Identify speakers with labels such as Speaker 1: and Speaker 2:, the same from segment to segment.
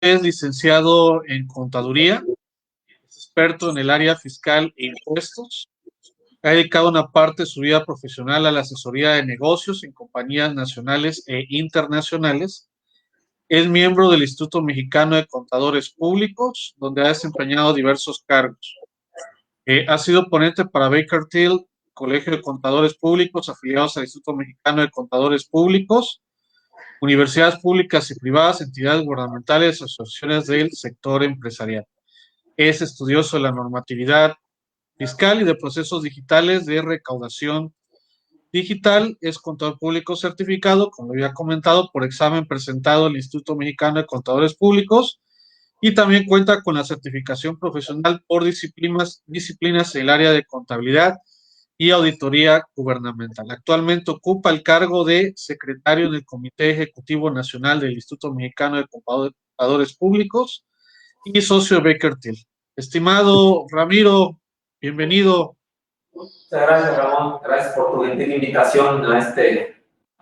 Speaker 1: Es licenciado en Contaduría, es experto en el área fiscal e impuestos. Ha dedicado una parte de su vida profesional a la asesoría de negocios en compañías nacionales e internacionales. Es miembro del Instituto Mexicano de Contadores Públicos, donde ha desempeñado diversos cargos. Ha sido ponente para Baker Tilly, Colegio de Contadores Públicos afiliados al Instituto Mexicano de Contadores Públicos, universidades públicas y privadas, entidades gubernamentales, asociaciones del sector empresarial. Es estudioso de la normatividad fiscal y de procesos digitales de recaudación digital. Es contador público certificado, como había comentado, por examen presentado al Instituto Mexicano de Contadores Públicos, y también cuenta con la certificación profesional por disciplinas en el área de contabilidad y auditoría gubernamental. Actualmente ocupa el cargo de secretario del Comité Ejecutivo Nacional del Instituto Mexicano de Contadores Públicos y socio de Baker Tilly. Estimado Ramiro, bienvenido.
Speaker 2: Muchas gracias, Ramón. Gracias por tu gentil invitación a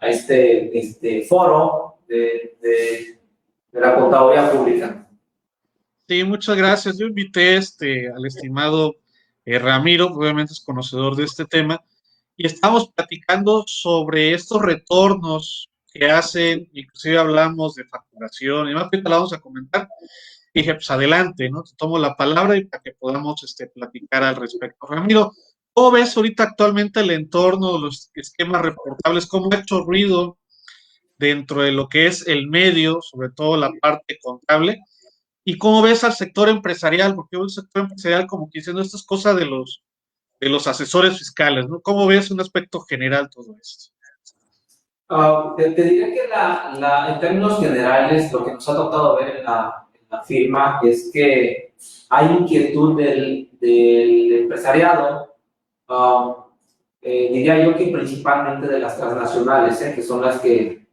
Speaker 2: este foro de la contaduría pública.
Speaker 1: Sí, muchas gracias. Yo invité al estimado Ramiro, obviamente es conocedor de este tema, y estamos platicando sobre estos retornos que hacen, inclusive hablamos de facturación, y más que te la vamos a comentar. Dije, pues adelante, ¿no? Te tomo la palabra y para que podamos platicar al respecto. Ramiro, ¿cómo ves ahorita actualmente el entorno, los esquemas reportables? ¿Cómo ha hecho ruido dentro de lo que es el medio, sobre todo la parte contable? ¿Y cómo ves al sector empresarial? Porque el sector empresarial como que diciendo esto es cosa de los asesores fiscales, ¿no? ¿Cómo ves un aspecto general todo esto?
Speaker 2: Te diré que en términos generales lo que nos ha tocado ver en la firma es que hay inquietud del empresariado, diría yo que principalmente de las transnacionales, que son las que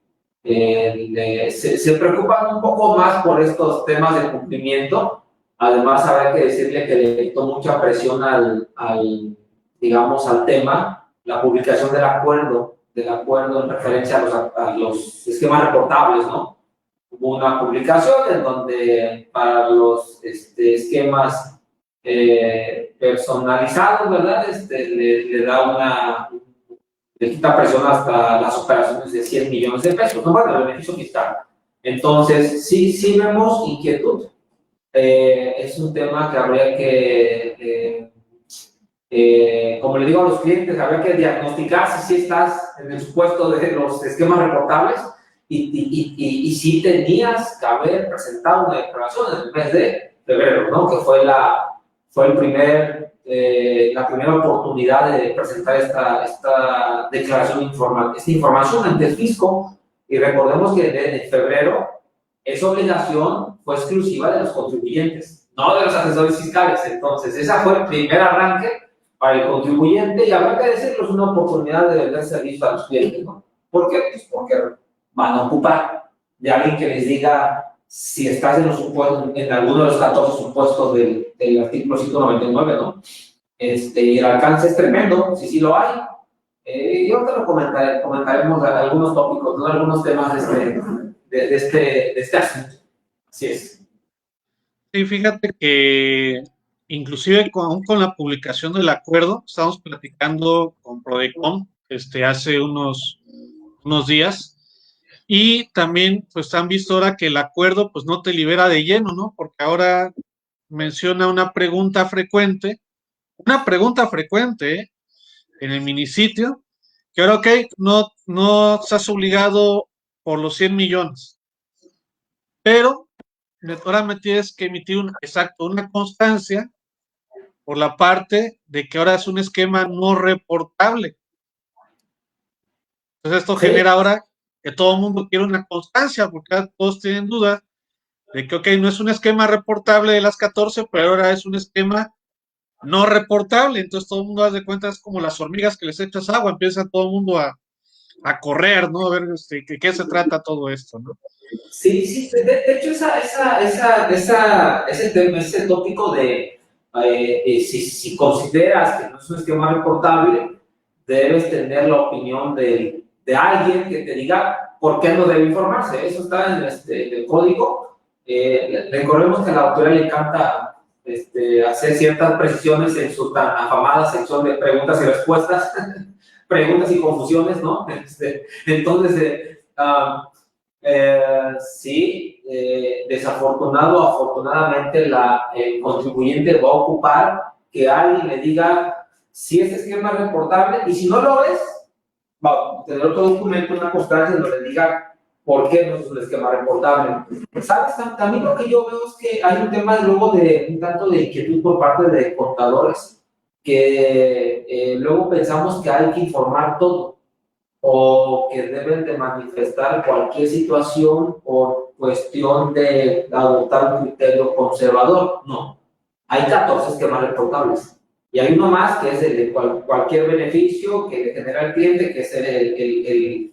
Speaker 2: se preocupan un poco más por estos temas de cumplimiento. Además, habrá que decirle que le quitó mucha presión digamos, al tema, la publicación del acuerdo en referencia a los esquemas reportables, ¿no? Hubo una publicación en donde para los esquemas personalizados, ¿verdad? Le da le quita presión hasta las operaciones de 100 millones de pesos, ¿no? Bueno, el beneficio fiscal. Entonces, sí vemos inquietud. Es un tema que habría que, como le digo a los clientes, habría que diagnosticar si estás en el supuesto de los esquemas reportables y si tenías que haber presentado una declaración en el mes de febrero, ¿no? Que fue la primera oportunidad de presentar esta declaración esta información ante el fisco. Y recordemos que en febrero esa obligación fue exclusiva de los contribuyentes, no de los asesores fiscales. Entonces, ese fue el primer arranque para el contribuyente, y habrá que decirlo, es una oportunidad de vender servicio a los clientes, ¿no? ¿Por qué? Pues porque van a ocupar de alguien que les diga si estás en alguno de los 14 supuestos del artículo 199, ¿no? Y el alcance es tremendo, sí lo hay. Y ahorita lo comentaremos algunos tópicos, ¿no? Algunos temas de este asunto. Así es.
Speaker 1: Sí, fíjate que inclusive aún con la publicación del acuerdo, estamos platicando con Prodecon hace unos días, y también pues han visto ahora que el acuerdo pues no te libera de lleno, ¿no? Porque ahora menciona una pregunta frecuente en el minisitio, que ahora, ok, no estás obligado por los 100 millones, pero ahora me tienes que emitir una constancia por la parte de que ahora es un esquema no reportable. Entonces esto genera ahora que todo el mundo quiere una constancia, porque todos tienen duda de que, ok, no es un esquema reportable de las 14, pero ahora es un esquema no reportable. Entonces todo el mundo hace cuenta, es como las hormigas que les echas agua, empieza todo el mundo a correr, ¿no? A ver qué se trata todo esto, ¿no?
Speaker 2: Sí, de hecho, ese tópico de si consideras que no es un esquema reportable, debes tener la opinión de alguien que te diga por qué no debe informarse. Eso está en el código, Recordemos que a la autoridad le encanta hacer ciertas precisiones en su tan afamada sección de preguntas y respuestas, preguntas y confusiones, ¿no? Entonces, sí, desafortunado o afortunadamente el contribuyente va a ocupar que alguien le diga si ese esquema es reportable, y si no lo es, va a tener otro documento, una constancia donde le diga por qué no es un esquema reportable. ¿Sabes? También lo que yo veo es que hay un tema luego de un tanto de inquietud por parte de contadores, que luego pensamos que hay que informar todo, o que deben de manifestar cualquier situación por cuestión de adoptar un criterio conservador. No, hay 14 esquemas reportables. Y hay uno más que es el de cualquier beneficio que le genera el cliente, que es el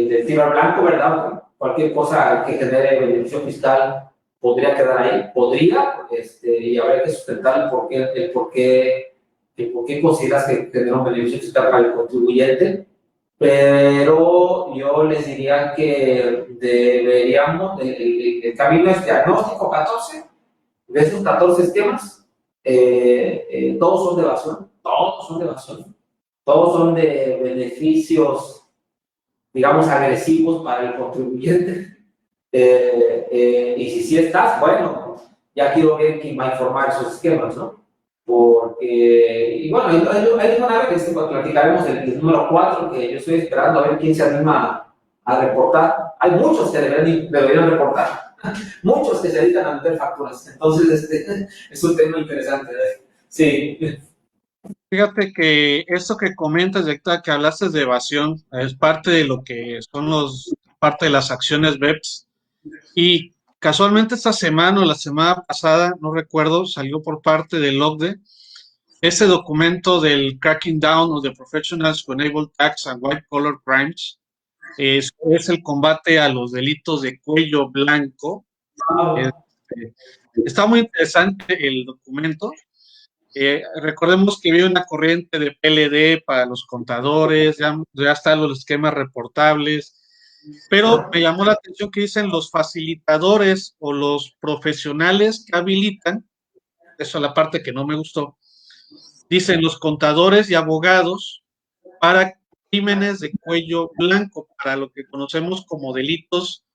Speaker 2: del tiro al blanco, ¿verdad? Cualquier cosa que genere beneficio fiscal podría quedar ahí, podría, y habría que sustentar el por qué consideras que genera un beneficio fiscal para el contribuyente. Pero yo les diría que deberíamos, el camino es diagnóstico 14, de esos 14 esquemas, todos son de evasión, todos son de evasión, todos son de beneficios, digamos, agresivos para el contribuyente. Y si sí estás, bueno, ya quiero ver quién va a informar esos esquemas, ¿no? Porque, y bueno, ahí van a ver, platicaremos del número 4, que yo estoy esperando a ver quién se anima a reportar. Hay muchos que deberían reportar, muchos que se dedican a meter facturas, entonces es un tema interesante. Sí.
Speaker 1: Fíjate que esto que comentas, Héctor, que hablaste de evasión, es parte de lo que son parte de las acciones BEPS. Y casualmente esta semana o la semana pasada, no recuerdo, salió por parte del OCDE ese documento del Cracking Down of the Professionals who Enable Tax and White Collar Crimes. Es el combate a los delitos de cuello blanco. Está muy interesante el documento. Recordemos que había una corriente de PLD para los contadores, ya están los esquemas reportables, pero me llamó la atención que dicen los facilitadores o los profesionales que habilitan, eso es la parte que no me gustó, dicen los contadores y abogados para crímenes de cuello blanco, para lo que conocemos como delitos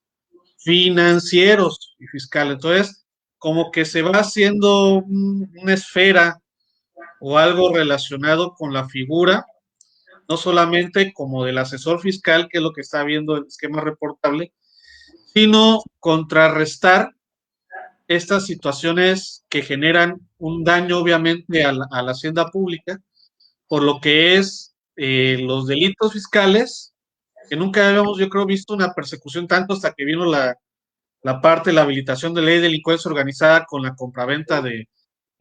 Speaker 1: financieros y fiscales. Entonces, como que se va haciendo una esfera o algo relacionado con la figura, no solamente como del asesor fiscal, que es lo que está viendo el esquema reportable, sino contrarrestar estas situaciones que generan un daño obviamente a la hacienda pública, por lo que es los delitos fiscales, que nunca habíamos, yo creo, visto una persecución tanto hasta que vino la parte de la habilitación de ley de delincuencia organizada con la compraventa de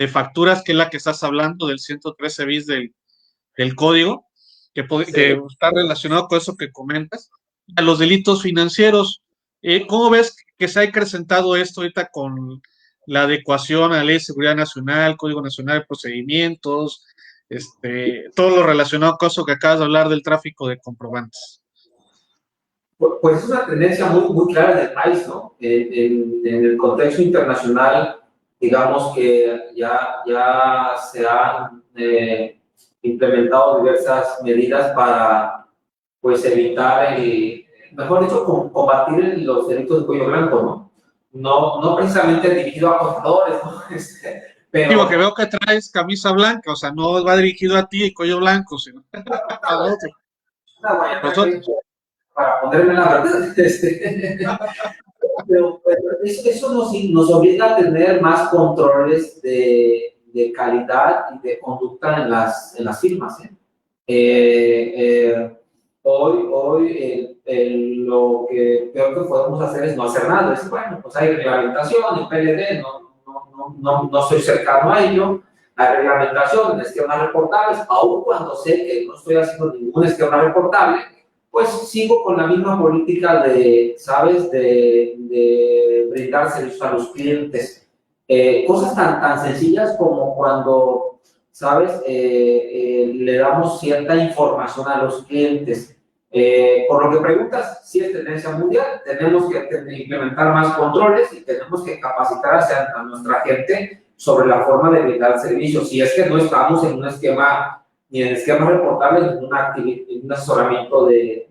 Speaker 1: facturas, que es la que estás hablando del 113 bis del código, que está relacionado con eso que comentas, a los delitos financieros. ¿Cómo ves que se ha acrecentado esto ahorita con la adecuación a la Ley de Seguridad Nacional, Código Nacional de Procedimientos, todo lo relacionado con eso que acabas de hablar del tráfico de comprobantes?
Speaker 2: Pues es una tendencia muy, muy clara del país, ¿no? En el contexto internacional, digamos que ya se han implementado diversas medidas para, pues, evitar mejor dicho, combatir los delitos de cuello blanco, ¿no? No precisamente dirigido a contadores, ¿no? Pero...
Speaker 1: Digo, que veo que traes camisa blanca, o sea, no va dirigido a ti y cuello blanco, sino a otros.
Speaker 2: Para ponerme la verdad, pero eso nos obliga a tener más controles de calidad y de conducta en las firmas. Hoy lo que peor que podemos hacer es no hacer nada. Es bueno, pues hay reglamentación, el PLD, no soy cercano a ello. La reglamentación en esquemas reportables, aun cuando sé que no estoy haciendo ningún esquema reportable, pues sigo con la misma política ¿sabes?, de brindar servicios a los clientes. Cosas tan sencillas como cuando, ¿sabes?, le damos cierta información a los clientes. Por lo que preguntas, si es tendencia mundial, tenemos que implementar más controles y tenemos que capacitar a nuestra gente sobre la forma de brindar servicios. Si es que no estamos en un esquema, ni en esquemas reportables, ni en un asesoramiento del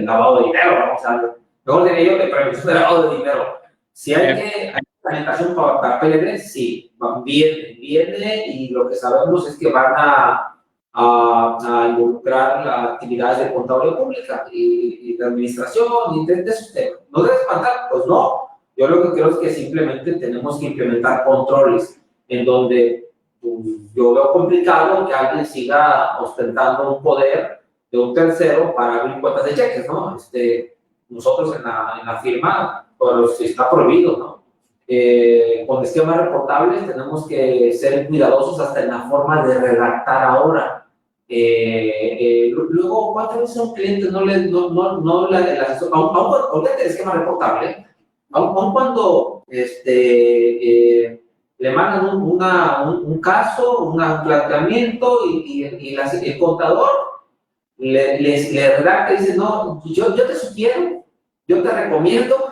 Speaker 2: lavado de dinero, vamos a ver. Mejor de ello, de prevención del lavado de dinero. Si hay implementación para PLD, sí, viene y lo que sabemos es que van a involucrar las actividades de contaduría pública y de administración y de esos temas. ¿No debe espantar? Pues no. Yo lo que creo es que simplemente tenemos que implementar controles en donde yo veo complicado que alguien siga ostentando un poder de un tercero para abrir cuentas de cheques, ¿no? Nosotros en la firma, pues está prohibido, ¿no? Con esquemas reportables tenemos que ser cuidadosos hasta en la forma de redactar ahora. Luego, ¿cuántas veces a un cliente no le el asesor, aún el esquema reportable, aún cuando le mandan un caso, un planteamiento y el contador le redacta y dice, no, yo te sugiero, yo te recomiendo,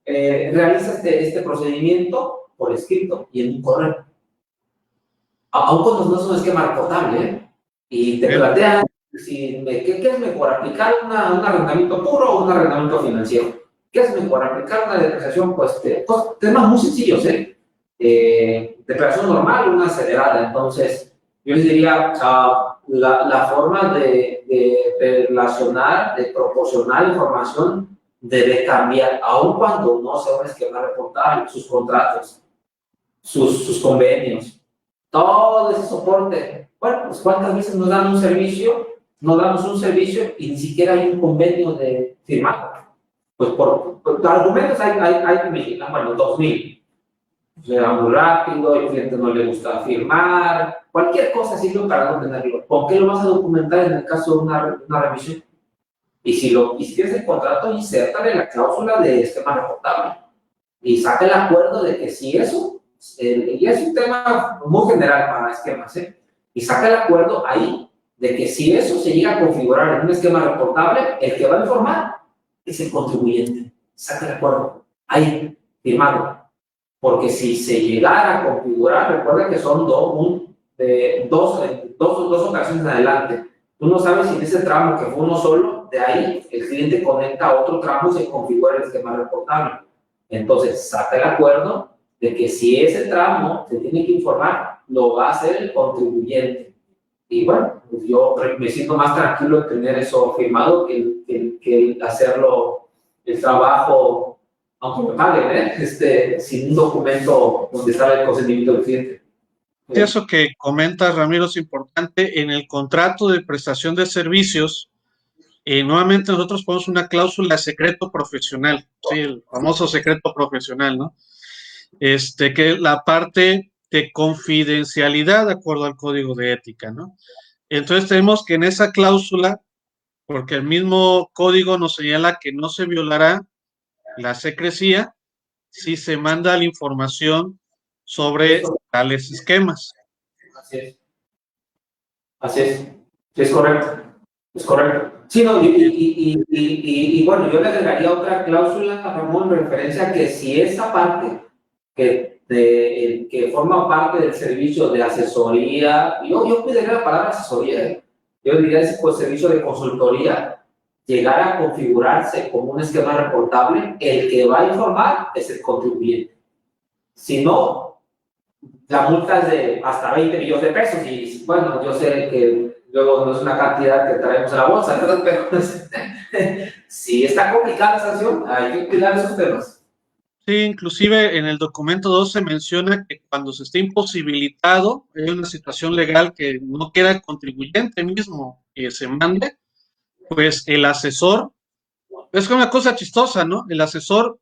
Speaker 2: realiza este procedimiento por escrito y en un correo. Aún cuando no es un esquema reportable, ¿eh? Y te plantean ¿qué es mejor, aplicar un arrendamiento puro o un arrendamiento financiero? ¿Qué es mejor, aplicar una depreciación? Pues temas muy sencillos, depreciación normal o una acelerada. Entonces, yo les diría, la forma de relacionar, de proporcionar información debe cambiar, aun cuando no sea un esquema reportable, sus contratos, sus convenios, todo ese soporte. Bueno, pues ¿cuántas veces nos dan un servicio? Nos damos un servicio y ni siquiera hay un convenio de firmado. Pues por argumentos hay bueno, 2000. Será muy rápido, el cliente no le gusta firmar, cualquier cosa sirve para no tenerlo. ¿Por qué lo vas a documentar en el caso de una revisión? Y si tienes el contrato, insértale la cláusula de esquema reportable y saca el acuerdo de que si eso, y es un tema muy general para esquemas, y saca el acuerdo ahí de que si eso se llega a configurar en un esquema reportable, el que va a informar es el contribuyente. Saca el acuerdo ahí, firmado. Porque si se llegara a configurar, recuerda que son dos ocasiones en adelante. Tú no sabes si en ese tramo que fue uno solo, de ahí el cliente conecta a otro tramo y se configura el esquema reportable. Entonces, saca el acuerdo de que si ese tramo se tiene que informar, lo va a hacer el contribuyente. Y bueno, pues yo me siento más tranquilo en tener eso firmado que hacerlo, el trabajo, aunque me paguen, sin un documento donde está el consentimiento del cliente.
Speaker 1: Eso que comentas, Ramiro, es importante. En el contrato de prestación de servicios, nuevamente nosotros ponemos una cláusula de secreto profesional, ¿sí? El famoso secreto profesional, ¿no? Que es la parte de confidencialidad de acuerdo al código de ética, ¿no? Entonces tenemos que en esa cláusula, porque el mismo código nos señala que no se violará la secrecía si se manda la información sobre tales esquemas.
Speaker 2: Así es. Así es. Sí, es correcto. Es correcto. Sí, no, y bueno, yo le agregaría otra cláusula, Ramón, en referencia a que si esa parte que forma parte del servicio de asesoría, yo cuidaría la palabra asesoría, yo diría ese servicio de consultoría, llegar a configurarse como un esquema reportable, el que va a informar es el contribuyente. Si no, la multa es de hasta 20 millones de pesos y bueno, yo sé que luego no es una cantidad que traemos en la bolsa, ¿verdad? Pero si está complicada la sanción, hay que cuidar esos temas.
Speaker 1: Sí, inclusive en el documento 2 se menciona que cuando se esté imposibilitado, hay una situación legal que no quiera el contribuyente mismo que se mande, pues el asesor, es una cosa chistosa, ¿no? El asesor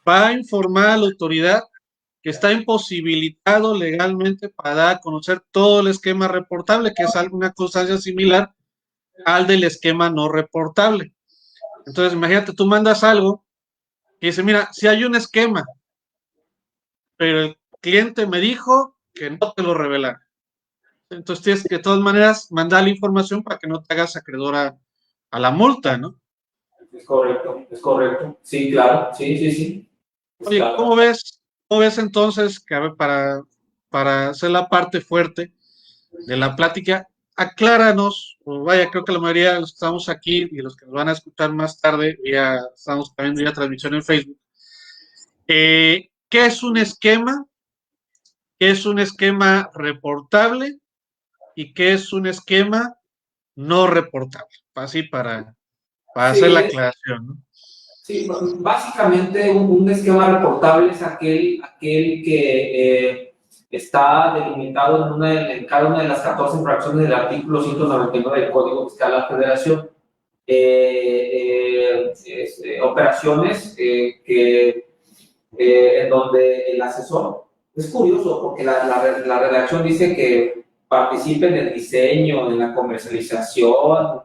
Speaker 1: va a informar a la autoridad que está imposibilitado legalmente para dar a conocer todo el esquema reportable, que es alguna constancia similar al del esquema no reportable. Entonces, imagínate, tú mandas algo que dice, mira, si hay un esquema, pero el cliente me dijo que no te lo revelara. Entonces tienes que de todas maneras mandar la información para que no te hagas acreedor a la multa, ¿no?
Speaker 2: Es correcto. Sí, claro, sí, sí, sí.
Speaker 1: Oye,
Speaker 2: Está,
Speaker 1: ¿cómo ves entonces que a ver, para hacer la parte fuerte de la plática, acláranos, o vaya, creo que la mayoría de los que estamos aquí y los que nos van a escuchar más tarde, ya estamos también vía transmisión en Facebook, ¿qué es un esquema? ¿Qué es un esquema reportable? ¿Y qué es un esquema no reportable? Así para hacer la
Speaker 2: sí,
Speaker 1: aclaración, ¿no?
Speaker 2: sí, básicamente un esquema reportable es aquel que está delimitado en cada una de las 14 fracciones del artículo 199 del Código Fiscal de la Federación. Operaciones en donde el asesor, es curioso porque la redacción dice que participe en el diseño, en la comercialización,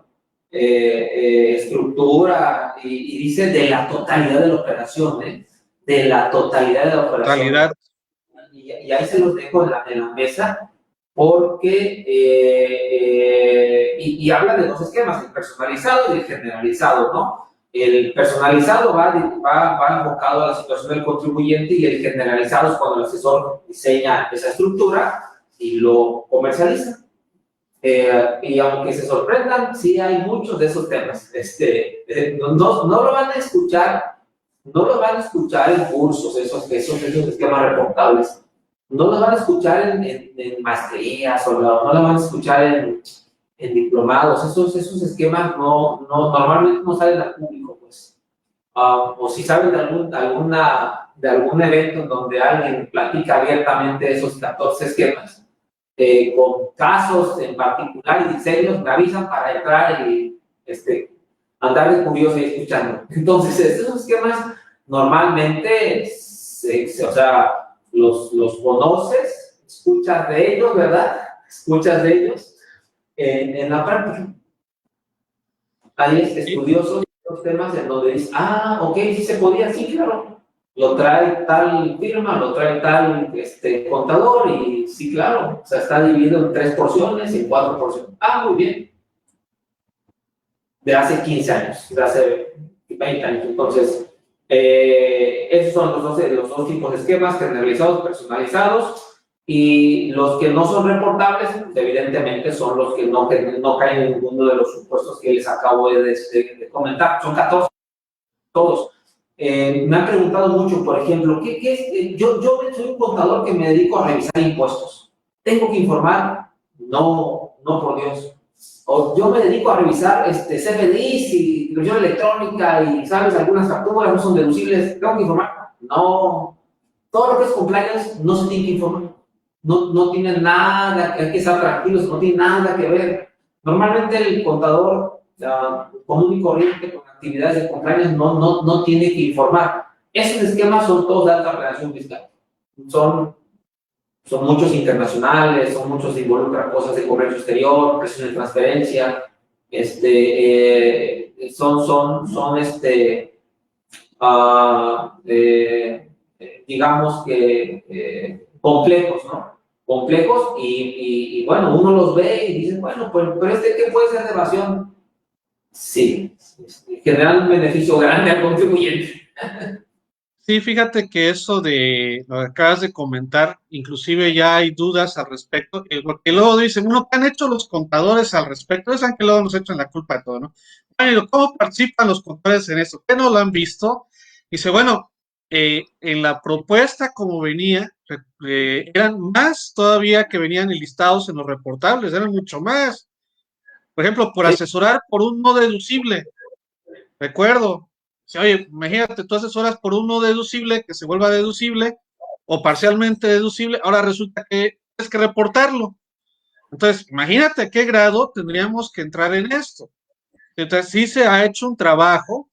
Speaker 2: estructura, y dice de la totalidad de la operación, de la totalidad de la operación.
Speaker 1: Totalidad.
Speaker 2: Y ahí se los dejo en la mesa porque, y habla de dos esquemas, el personalizado y el generalizado, ¿no? El personalizado va enfocado a la situación del contribuyente y el generalizado es cuando el asesor diseña esa estructura y lo comercializa. Y aunque se sorprendan, sí hay muchos de esos temas. No lo van a escuchar, no lo van a escuchar en cursos, esos esquemas reportables. No lo van a escuchar en maestrías o no lo van a escuchar en diplomados. Esos esquemas normalmente no salen al público, pues. O si saben de algún evento en donde alguien platica abiertamente esos 14 esquemas, con casos en particular y diseños, me avisan para entrar y andar de curioso y escuchando. Entonces, esos esquemas normalmente, o sea, los conoces, escuchas de ellos, ¿verdad? Escuchas de ellos en la práctica. Hay estudiosos de los temas en donde dices, ok, sí se podía, sí, claro. Lo trae tal firma, lo trae tal contador y sí, claro. O sea, está dividido en 3 porciones y en 4 porciones. Muy bien. De hace 15 años, de hace 20 años. Entonces, esos son los dos tipos de esquemas, generalizados, personalizados. Y los que no son reportables, evidentemente, son los que no caen en ninguno de los supuestos que les acabo de comentar. Son 14, todos. Me han preguntado mucho, por ejemplo, ¿qué es? Yo soy un contador que me dedico a revisar impuestos. ¿Tengo que informar? No, no, por Dios. O yo me dedico a revisar CFDIs y inclusión electrónica y, ¿sabes? Algunas facturas no son deducibles. ¿Tengo que informar? No. Todo lo que es compliance no se tiene que informar. No tiene nada, hay que estar tranquilos, no tiene nada que ver. Normalmente el contador común y corriente con actividades de compliance no tiene que informar. Esos esquemas son todos de alta relación fiscal. Son muchos internacionales, son muchos que involucran cosas de comercio exterior, presión de transferencia, son digamos que complejos, ¿no? Complejos y bueno, uno los ve y dice, bueno, pues, pero ¿qué puede ser de evasión? Sí, genera un beneficio grande al contribuyente.
Speaker 1: Sí, fíjate que eso de lo que acabas de comentar, inclusive ya hay dudas al respecto, porque luego dicen, bueno, ¿qué han hecho los contadores al respecto? Es que luego nos echan la culpa de todo, ¿no? Bueno, ¿cómo participan los contadores en eso? ¿Qué no lo han visto? Dice, bueno, en la propuesta como venía, eran más todavía que venían enlistados en los reportables, eran mucho más. Por ejemplo, por
Speaker 2: Sí,
Speaker 1: asesorar por un no deducible. Recuerdo, si, oye, imagínate, tú asesoras por un no deducible que se vuelva deducible o parcialmente deducible, ahora resulta que tienes que reportarlo. Entonces, imagínate a qué grado tendríamos que entrar en esto. Entonces, sí se ha hecho un trabajo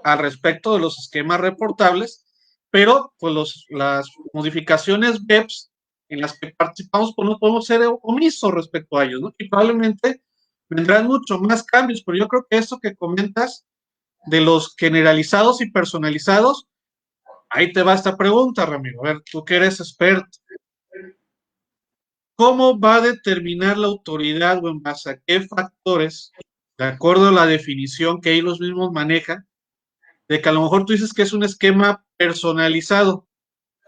Speaker 1: al respecto de los esquemas reportables, pero pues las modificaciones BEPS en las que participamos, pues no podemos ser omisos respecto a ellos, ¿no? Y probablemente vendrán mucho más cambios, pero yo creo que esto que comentas de los generalizados y personalizados, , ahí te va esta pregunta, Ramiro. A ver, tú que eres experto. ¿cómo va a determinar la autoridad o en base a qué factores, de acuerdo a la definición que ellos mismos manejan, de que a lo mejor tú dices que es un esquema personalizado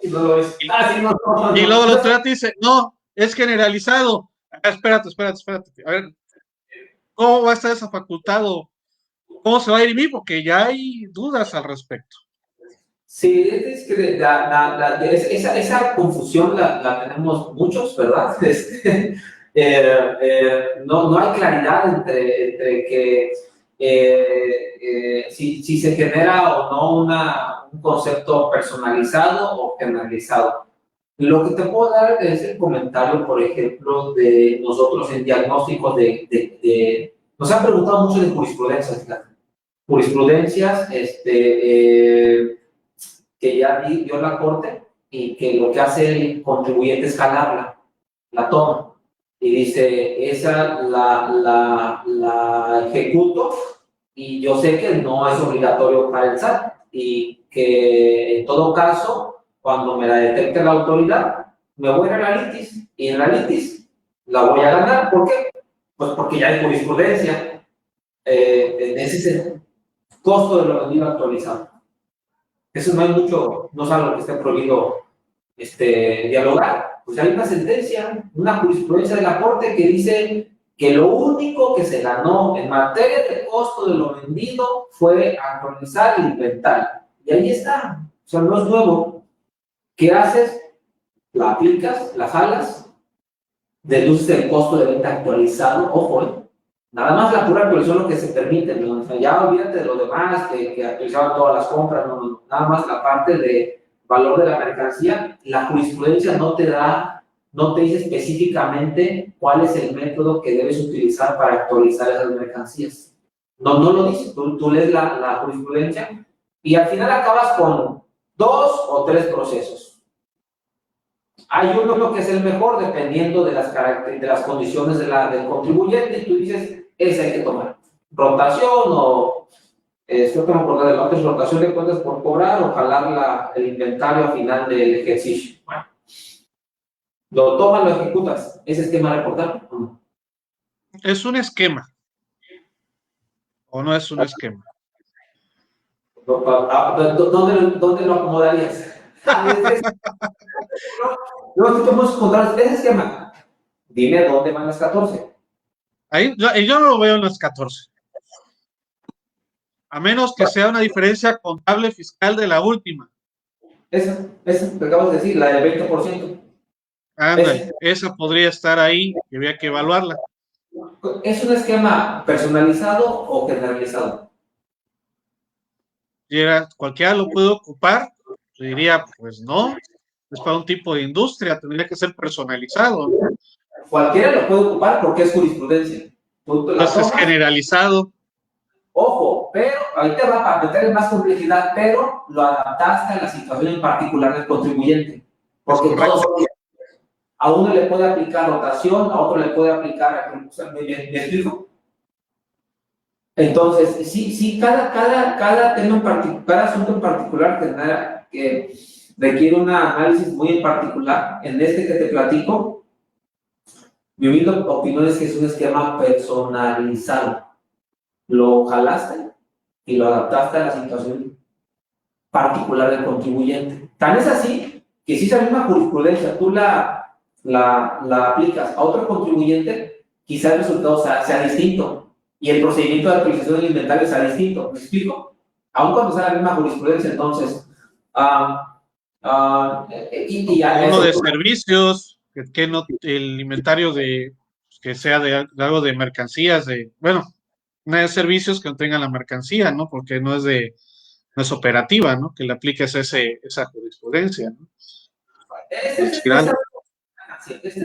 Speaker 2: Y no lo es.
Speaker 1: y,
Speaker 2: Ah, sí, no, no,
Speaker 1: y
Speaker 2: no.
Speaker 1: luego lo trata y dice, no, es generalizado? Ah, espérate. A ver, ¿cómo va a estar esa facultad o cómo se va a dirimir? Porque ya hay dudas al respecto.
Speaker 2: Sí, es que esa confusión la tenemos muchos, ¿verdad? No hay claridad entre que si se genera o no un concepto personalizado o generalizado. Lo que te puedo dar es el comentario, por ejemplo, de nosotros en diagnósticos nos han preguntado mucho de jurisprudencias, fíjate. Jurisprudencias, que ya dio la Corte y que lo que hace el contribuyente es jalarla, la toma y dice, esa la ejecuto y yo sé que no es obligatorio para el SAT y que en todo caso, cuando me la detecte la autoridad, me voy a la litis y en la litis la voy a ganar. ¿Por qué? Pues porque ya hay jurisprudencia. Ese es el costo de lo vendido actualizado. Eso no hay mucho, no es algo que esté prohibido dialogar. Pues hay una sentencia, una jurisprudencia de la Corte que dice que lo único que se ganó en materia de costo de lo vendido fue actualizar el inventario. Y ahí está. O sea, no es nuevo. ¿Qué haces? La aplicas, la jalas, deduces el costo de venta actualizado, ojo, nada más la pura actualización lo que se permite, ¿no? O sea, ya olvídate de lo demás, que actualizaban todas las compras, no, nada más la parte de valor de la mercancía. La jurisprudencia no te dice específicamente cuál es el método que debes utilizar para actualizar esas mercancías. No lo dice, tú lees la jurisprudencia y al final acabas con 2 o 3 procesos. Hay uno que es el mejor dependiendo de las condiciones del contribuyente y tú dices, ese hay que tomar. Rotación o, esto que me acordé de antes, rotación de cuentas por cobrar o jalar el inventario al final del ejercicio. Bueno, lo tomas, lo ejecutas. ¿Ese esquema reportable?
Speaker 1: ¿Es un esquema o no es un esquema?
Speaker 2: ¿Dónde lo acomodarías? No, tú podemos encontrar ese esquema. Dime dónde van las 14.
Speaker 1: Ahí, yo no lo veo en las 14. A menos que sea una diferencia contable fiscal de la última.
Speaker 2: Esa que acabas de decir, la del 20%.
Speaker 1: Ándale, esa podría estar ahí y había que evaluarla.
Speaker 2: ¿Es un esquema personalizado o generalizado?
Speaker 1: Y cualquiera lo puede ocupar. Yo diría, pues no, es para un tipo de industria, tendría que ser personalizado, ¿no?
Speaker 2: Cualquiera lo puede ocupar porque es jurisprudencia. Tú la
Speaker 1: Entonces es
Speaker 2: tomas,
Speaker 1: generalizado.
Speaker 2: ojo, pero ahí te va para meter más complejidad, pero lo adaptaste a la situación en particular del contribuyente.
Speaker 1: Es
Speaker 2: Porque todos
Speaker 1: correcto.
Speaker 2: son, a uno le puede aplicar rotación, a otro le puede aplicar, ¿me explico? Entonces, sí, cada tema en particular, cada asunto en particular que requiere un análisis muy en particular. En este que te platico, mi humilde opinión es que es un esquema personalizado. Lo jalaste y lo adaptaste a la situación particular del contribuyente. Tan es así que si esa misma jurisprudencia tú la aplicas a otro contribuyente, quizás el resultado sea distinto y el procedimiento de actualización del inventario sea distinto. ¿Me explico? Aun cuando sea la misma jurisprudencia, entonces, y ya
Speaker 1: Uno
Speaker 2: eso.
Speaker 1: de servicios, que no, el inventario que sea de algo de mercancías, bueno, una de servicios que no tenga la mercancía, ¿no? Porque no es operativa, ¿no? Que le apliques esa jurisprudencia, ¿no?
Speaker 2: Este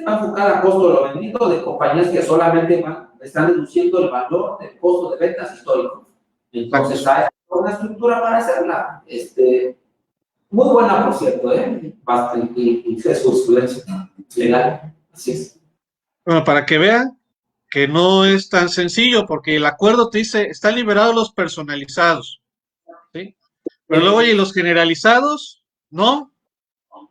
Speaker 2: va enfocado a costo de lo vendido de compañías que solamente están deduciendo el valor del costo de ventas histórico. Entonces, hay una estructura para hacerla. Muy buena, por cierto, bastante, y es jurisprudencia legal. Así es.
Speaker 1: Bueno, para que vean que no es tan sencillo, porque el acuerdo te dice, están liberados los personalizados, ¿sí? Pero luego, oye, los generalizados, no.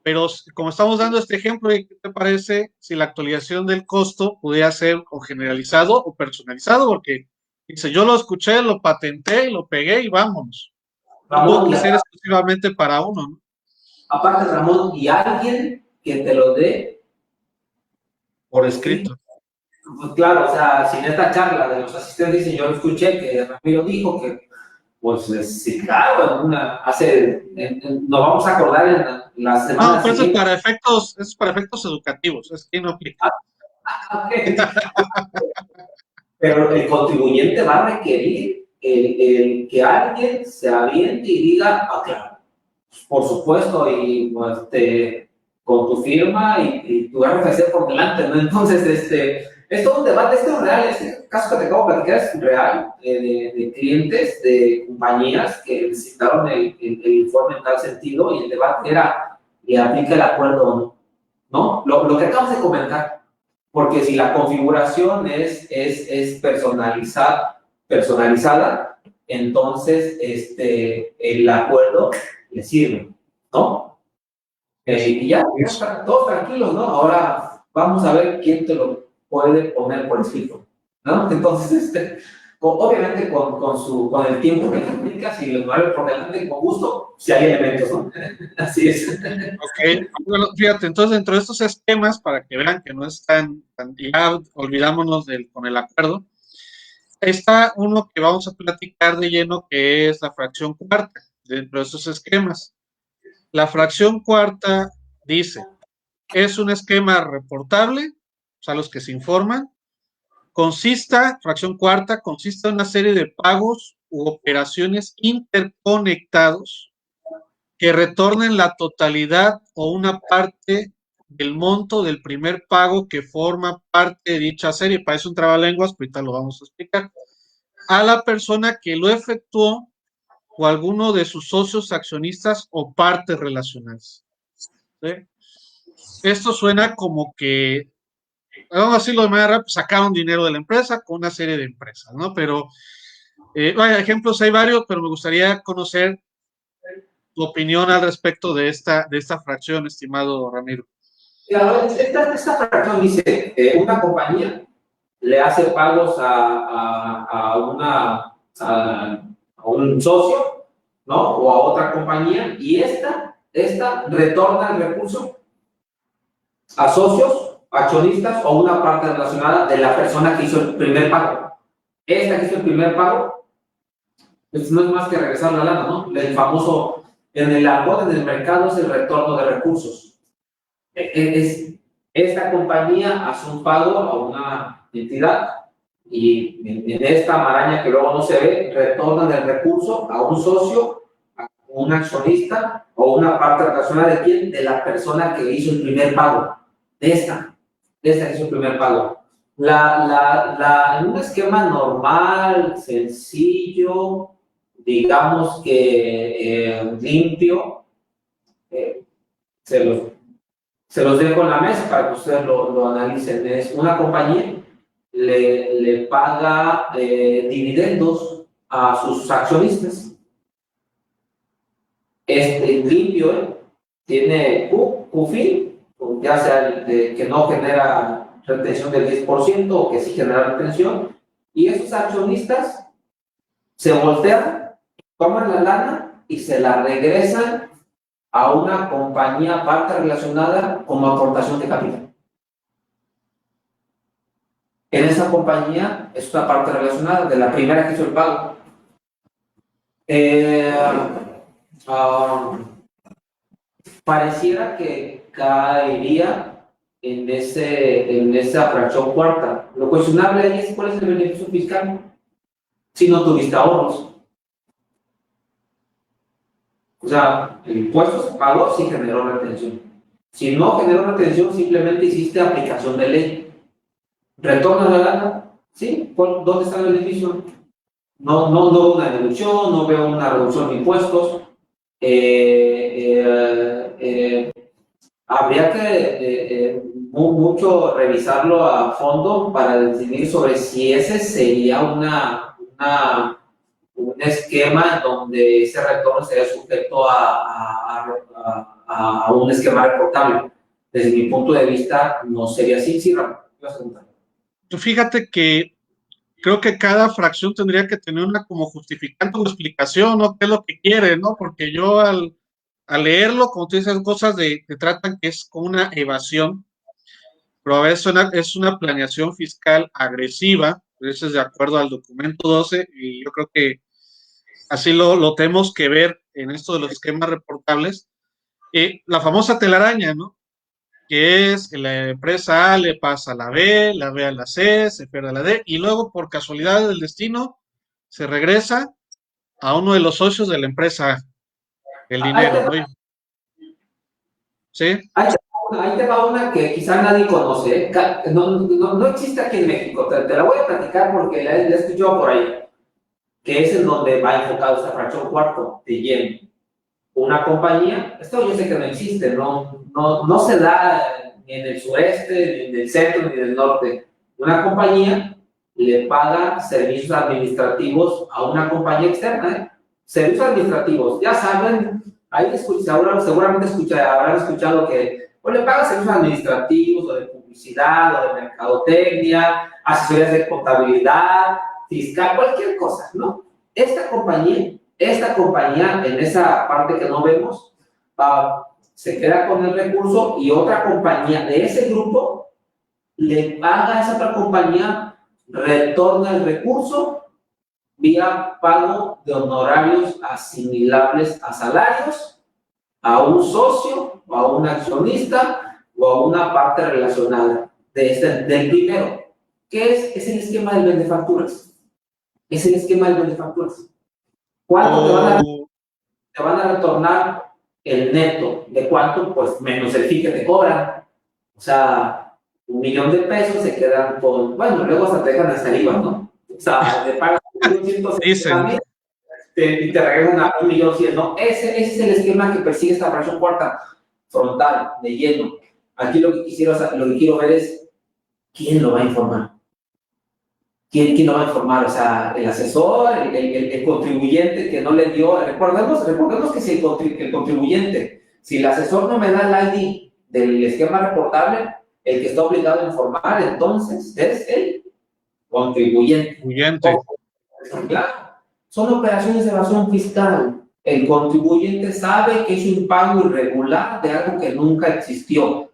Speaker 1: Pero como estamos dando este ejemplo, ¿qué te parece si la actualización del costo pudiera ser o generalizado o personalizado? Porque dice, yo lo escuché, lo patenté, lo pegué y vámonos. No tuvo
Speaker 2: Ramón,
Speaker 1: que ser exclusivamente para uno, ¿no?
Speaker 2: aparte, Ramón, y alguien que te lo dé
Speaker 1: Por escrito.
Speaker 2: Pues claro, o sea, si en esta charla de los asistentes dicen, yo lo escuché que Ramiro dijo que, pues sí, claro, nos vamos a acordar en la
Speaker 1: No,
Speaker 2: semana
Speaker 1: pero
Speaker 2: siguiente.
Speaker 1: eso es para efectos educativos, es que no aplica.
Speaker 2: Okay. Pero el contribuyente va a requerir que alguien se aviente y diga, ah, claro, por supuesto, y pues, con tu firma y tu RFC por delante, ¿no? Entonces, es todo un debate, esto es real, este caso que te acabo de platicar es real, de clientes, de compañías que necesitaron el informe en tal sentido, y el debate era, ¿le aplica el acuerdo o no? ¿No? Lo que acabas de comentar, porque si la configuración es personalizada, entonces el acuerdo le sirve, ¿no? Y ya, todos tranquilos, ¿no? Ahora vamos a ver quién te lo puede poner por escrito, ¿no? Entonces, obviamente con el tiempo que implica, si lo mueve por delante, con gusto, si hay elementos, ¿no? Así es.
Speaker 1: Ok, bueno, fíjate, entonces dentro de estos esquemas, para que vean que no es ya olvidámonos con el acuerdo, está uno que vamos a platicar de lleno, que es la fracción cuarta, dentro de esos esquemas. La fracción cuarta dice, es un esquema reportable, o sea, los que se informan, fracción cuarta, consiste en una serie de pagos u operaciones interconectados que retornen la totalidad o una parte del monto del primer pago que forma parte de dicha serie. Parece un trabalenguas, pero ahorita lo vamos a explicar. A la persona que lo efectuó o alguno de sus socios accionistas o partes relacionadas. ¿Sí? Esto suena como que, vamos a decirlo de manera rápida, sacaron dinero de la empresa con una serie de empresas, ¿no? Pero, vaya, ejemplos hay varios, pero me gustaría conocer tu opinión al respecto de esta fracción, estimado Ramiro.
Speaker 2: Claro, esta fracción dice, una compañía le hace pagos a un socio, ¿no? O a otra compañía, y esta retorna el recurso a socios, accionistas o una parte relacionada de la persona que hizo el primer pago. Esta que hizo el primer pago, pues no es más que regresar la lana, ¿no? El famoso, en el argot, en el mercado, es el retorno de recursos. Esta compañía hace un pago a una entidad y en esta maraña que luego no se ve, retornan el recurso a un socio, a un accionista o una parte relacionada de quién, de la persona que hizo el primer pago, de esta que hizo el primer pago. En un esquema normal, sencillo, digamos que limpio, se los dejo en la mesa para que ustedes lo analicen. Es una compañía le paga dividendos a sus accionistas. Limpio, tiene QFIN, ya sea que no genera retención del 10% o que sí genera retención, y esos accionistas se voltean, toman la lana y se la regresan a una compañía parte relacionada como aportación de capital. En esa compañía es una parte relacionada de la primera que hizo el pago. Pareciera que caería en esa fracción cuarta. Lo cuestionable ahí es cuál es el beneficio fiscal si no tuviste ahorros. O sea, el impuesto se pagó si generó retención. Si no generó retención, simplemente hiciste aplicación de ley. ¿Retorna la lana? ¿Sí? ¿Dónde está el beneficio? No veo una deducción, no veo una reducción de impuestos. Habría que mucho revisarlo a fondo para decidir sobre si ese sería un esquema donde ese retorno sería sujeto a a un esquema reportable. Desde mi punto de vista, no sería así. Sí, Ramón, ibas a preguntar.
Speaker 1: Fíjate que creo que cada fracción tendría que tener una como justificante o explicación, ¿no? ¿Qué es lo que quiere, no? Porque yo al leerlo, como tú dices, cosas que tratan que es como una evasión, pero a veces es una planeación fiscal agresiva, eso es de acuerdo al documento 12, y yo creo que así lo tenemos que ver en esto de los esquemas reportables. La famosa telaraña, ¿no? Que es que la empresa A le pasa a la B a la C, se pierde a la D, y luego por casualidad del destino se regresa a uno de los socios de la empresa A, el
Speaker 2: Ahí
Speaker 1: dinero,
Speaker 2: te,
Speaker 1: ¿no? ¿Sí?
Speaker 2: ahí te va una que quizá nadie conoce. No existe aquí en México. Te la voy a platicar porque la he escuchado por ahí, que es en donde va enfocado esta fracción cuarto de yen. Una compañía, esto yo sé que no existe, no se da ni en el sureste, ni en el centro, ni en el norte. Una compañía le paga servicios administrativos a una compañía externa, ¿eh? Servicios administrativos, ya saben, ahí seguramente habrán escuchado que pues, le paga servicios administrativos, o de publicidad, o de mercadotecnia, asesorías de contabilidad, fiscal, cualquier cosa, ¿no? Esta compañía, en esa parte que no vemos, se queda con el recurso y otra compañía de ese grupo le paga a esa otra compañía, retorna el recurso vía pago de honorarios asimilables a salarios a un socio o a un accionista o a una parte relacionada del primero. ¿Qué es? Es el esquema del vendefacturas. Es el esquema del vendefacturas. ¿Cuánto te van a retornar el neto? ¿De cuánto? Pues menos el fee que te cobran. O sea, 1,000,000 pesos se quedan con, bueno, luego hasta te dejan hasta el IVA, ¿no? O sea, te pagan 1,160,000 y te regresan a 1,100,000, ¿no? Ese es el esquema que persigue esta fracción cuarta frontal, de lleno. Aquí lo que quiero ver es quién lo va a informar. ¿Quién lo va a informar? O sea, el asesor, el contribuyente que no le dio. Recordemos que si el contribuyente, si el asesor no me da el ID del esquema reportable, el que está obligado a informar entonces es el contribuyente. Claro, son operaciones de evasión fiscal. El contribuyente sabe que es un pago irregular de algo que nunca existió.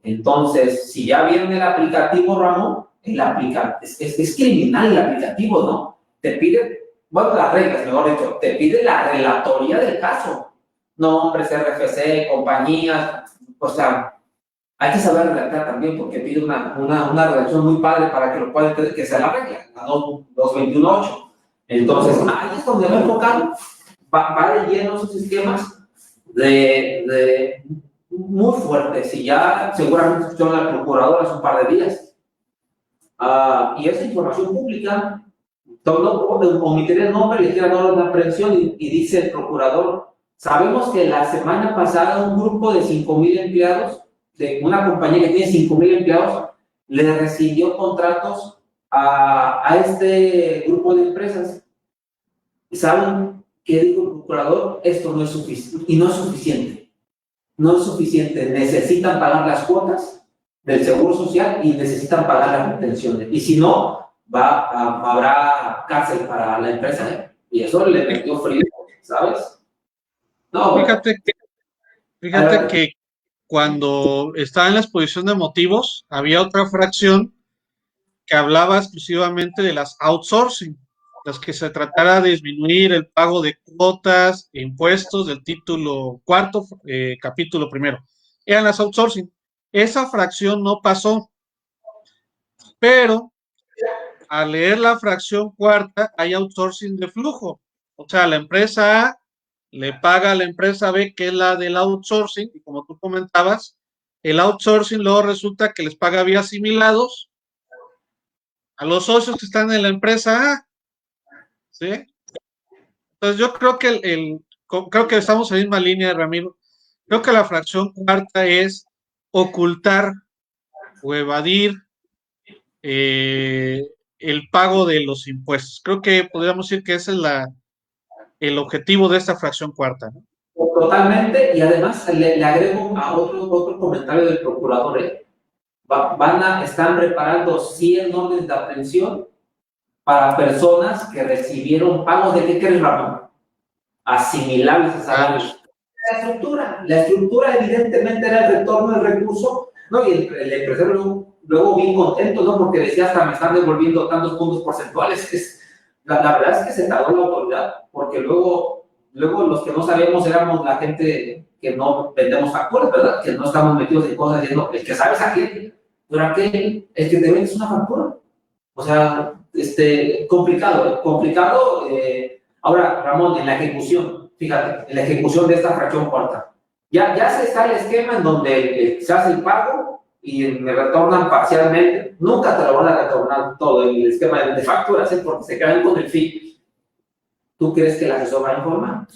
Speaker 2: Entonces, si ya viene el aplicativo, Ramón, es criminal el aplicativo, ¿no? Te pide, bueno, las reglas, mejor dicho, te pide la relatoría del caso. Nombres, RFC, compañías, o sea, hay que saber redactar también porque pide una redacción muy padre para que lo pueda entender, que sea la regla, la 221.8. Entonces, ahí es donde va enfocado, va de lleno esos esquemas de muy fuertes y ya seguramente escucharon a la procuradora hace un par de días. Y esa información pública, no omitiré el nombre, le quiero dar una aprehensión y dice el procurador, sabemos que la semana pasada un grupo de 5,000 empleados, de una compañía que tiene 5,000 empleados, le recibió contratos a este grupo de empresas. ¿Y saben qué dijo el procurador? Esto no es suficiente, y no es suficiente. No es suficiente, necesitan pagar las cuotas del Seguro Social y necesitan pagar las retenciones. Y si no, habrá cárcel para la empresa. Y eso le metió frío, ¿sabes? No, bueno.
Speaker 1: Fíjate que cuando estaba en la exposición de motivos, había otra fracción que hablaba exclusivamente de las outsourcing, las que se tratara de disminuir el pago de cuotas e impuestos del título cuarto, capítulo primero. Eran las outsourcing. Esa fracción no pasó, pero al leer la fracción cuarta hay outsourcing de flujo. O sea, la empresa A le paga a la empresa B, que es la del outsourcing, y como tú comentabas, el outsourcing luego resulta que les paga vía asimilados a los socios que están en la empresa A, ¿sí? Entonces yo creo que creo que estamos en la misma línea, Ramiro. Creo que la fracción cuarta es ocultar o evadir el pago de los impuestos. Creo que podríamos decir que ese es el objetivo de esta fracción cuarta, ¿no?
Speaker 2: Totalmente, y además le agrego a otro comentario del procurador. Están preparando 100 órdenes de aprehensión para personas que recibieron pagos de, ¿qué crees, Ramón? Asimilables a salarios. La estructura evidentemente era el retorno del recurso, ¿no? Y el empresario luego bien contento, ¿no? Porque decía, hasta me están devolviendo tantos puntos porcentuales. La verdad es que se tardó la autoridad, porque luego los que no sabíamos éramos la gente que no vendemos facturas, ¿verdad? Que no estamos metidos en cosas diciendo, el que sabes aquel, pero aquel, el que te vendes una factura. O sea, complicado, ¿eh? Complicado. Ahora, Ramón, en la ejecución, fíjate, en la ejecución de esta fracción cuarta, ya se está el esquema en donde se hace el pago y me retornan parcialmente. Nunca te lo van a retornar todo el esquema de facturas, ¿eh? Porque se quedan con el fee. ¿Tú crees que el asesor va a informar?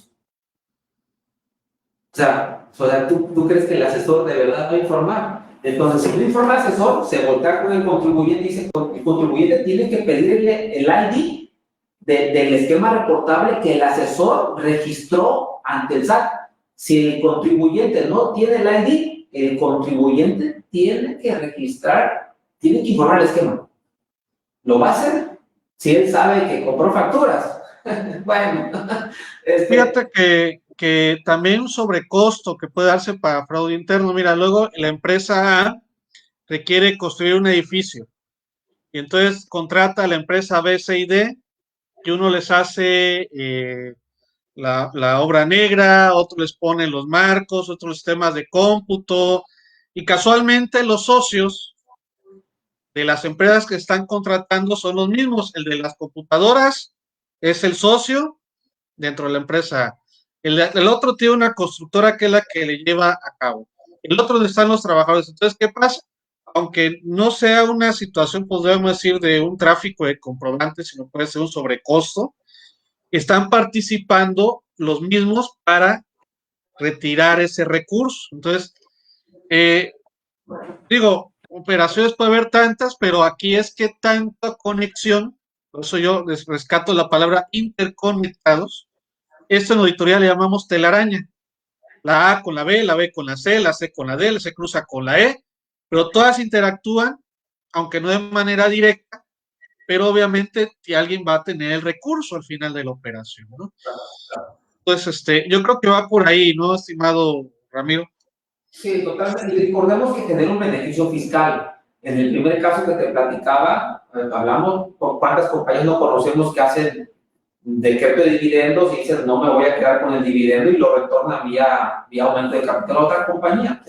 Speaker 2: O sea, ¿tú crees que el asesor de verdad va a informar? Entonces, si no informa al asesor, se voltea con el contribuyente y dice, el contribuyente tiene que pedirle el ID del esquema reportable que el asesor registró ante el SAT. Si el contribuyente no tiene el ID, el contribuyente tiene que registrar, tiene que informar el esquema. ¿Lo va a hacer? Si él sabe que compró facturas. Bueno.
Speaker 1: Fíjate que también un sobrecosto que puede darse para fraude interno. Mira, luego la empresa A requiere construir un edificio y entonces contrata a la empresa B, C y D, que uno les hace la obra negra, otro les pone los marcos, otros sistemas de cómputo, y casualmente los socios de las empresas que están contratando son los mismos. El de las computadoras es el socio dentro de la empresa. El otro tiene una constructora que es la que le lleva a cabo. El otro donde están los trabajadores. Entonces, ¿qué pasa? Aunque no sea una situación, podríamos decir, de un tráfico de comprobantes, sino puede ser un sobrecosto, están participando los mismos para retirar ese recurso. Entonces, digo, operaciones puede haber tantas, pero aquí es que tanta conexión, por eso yo les rescato la palabra interconectados. Esto en auditoría le llamamos telaraña. La A con la B con la C con la D, la C cruza con la E, pero todas interactúan, aunque no de manera directa, pero obviamente alguien va a tener el recurso al final de la operación, ¿no? Entonces, yo creo que va por ahí, ¿no, estimado Ramiro?
Speaker 2: Sí, totalmente. Y recordemos que genera un beneficio fiscal. En el primer caso que te platicaba, hablamos con cuántas compañías no conocemos que hacen decreto de dividendos y dicen no me voy a quedar con el dividendo y lo retornan vía aumento de capital a otra compañía.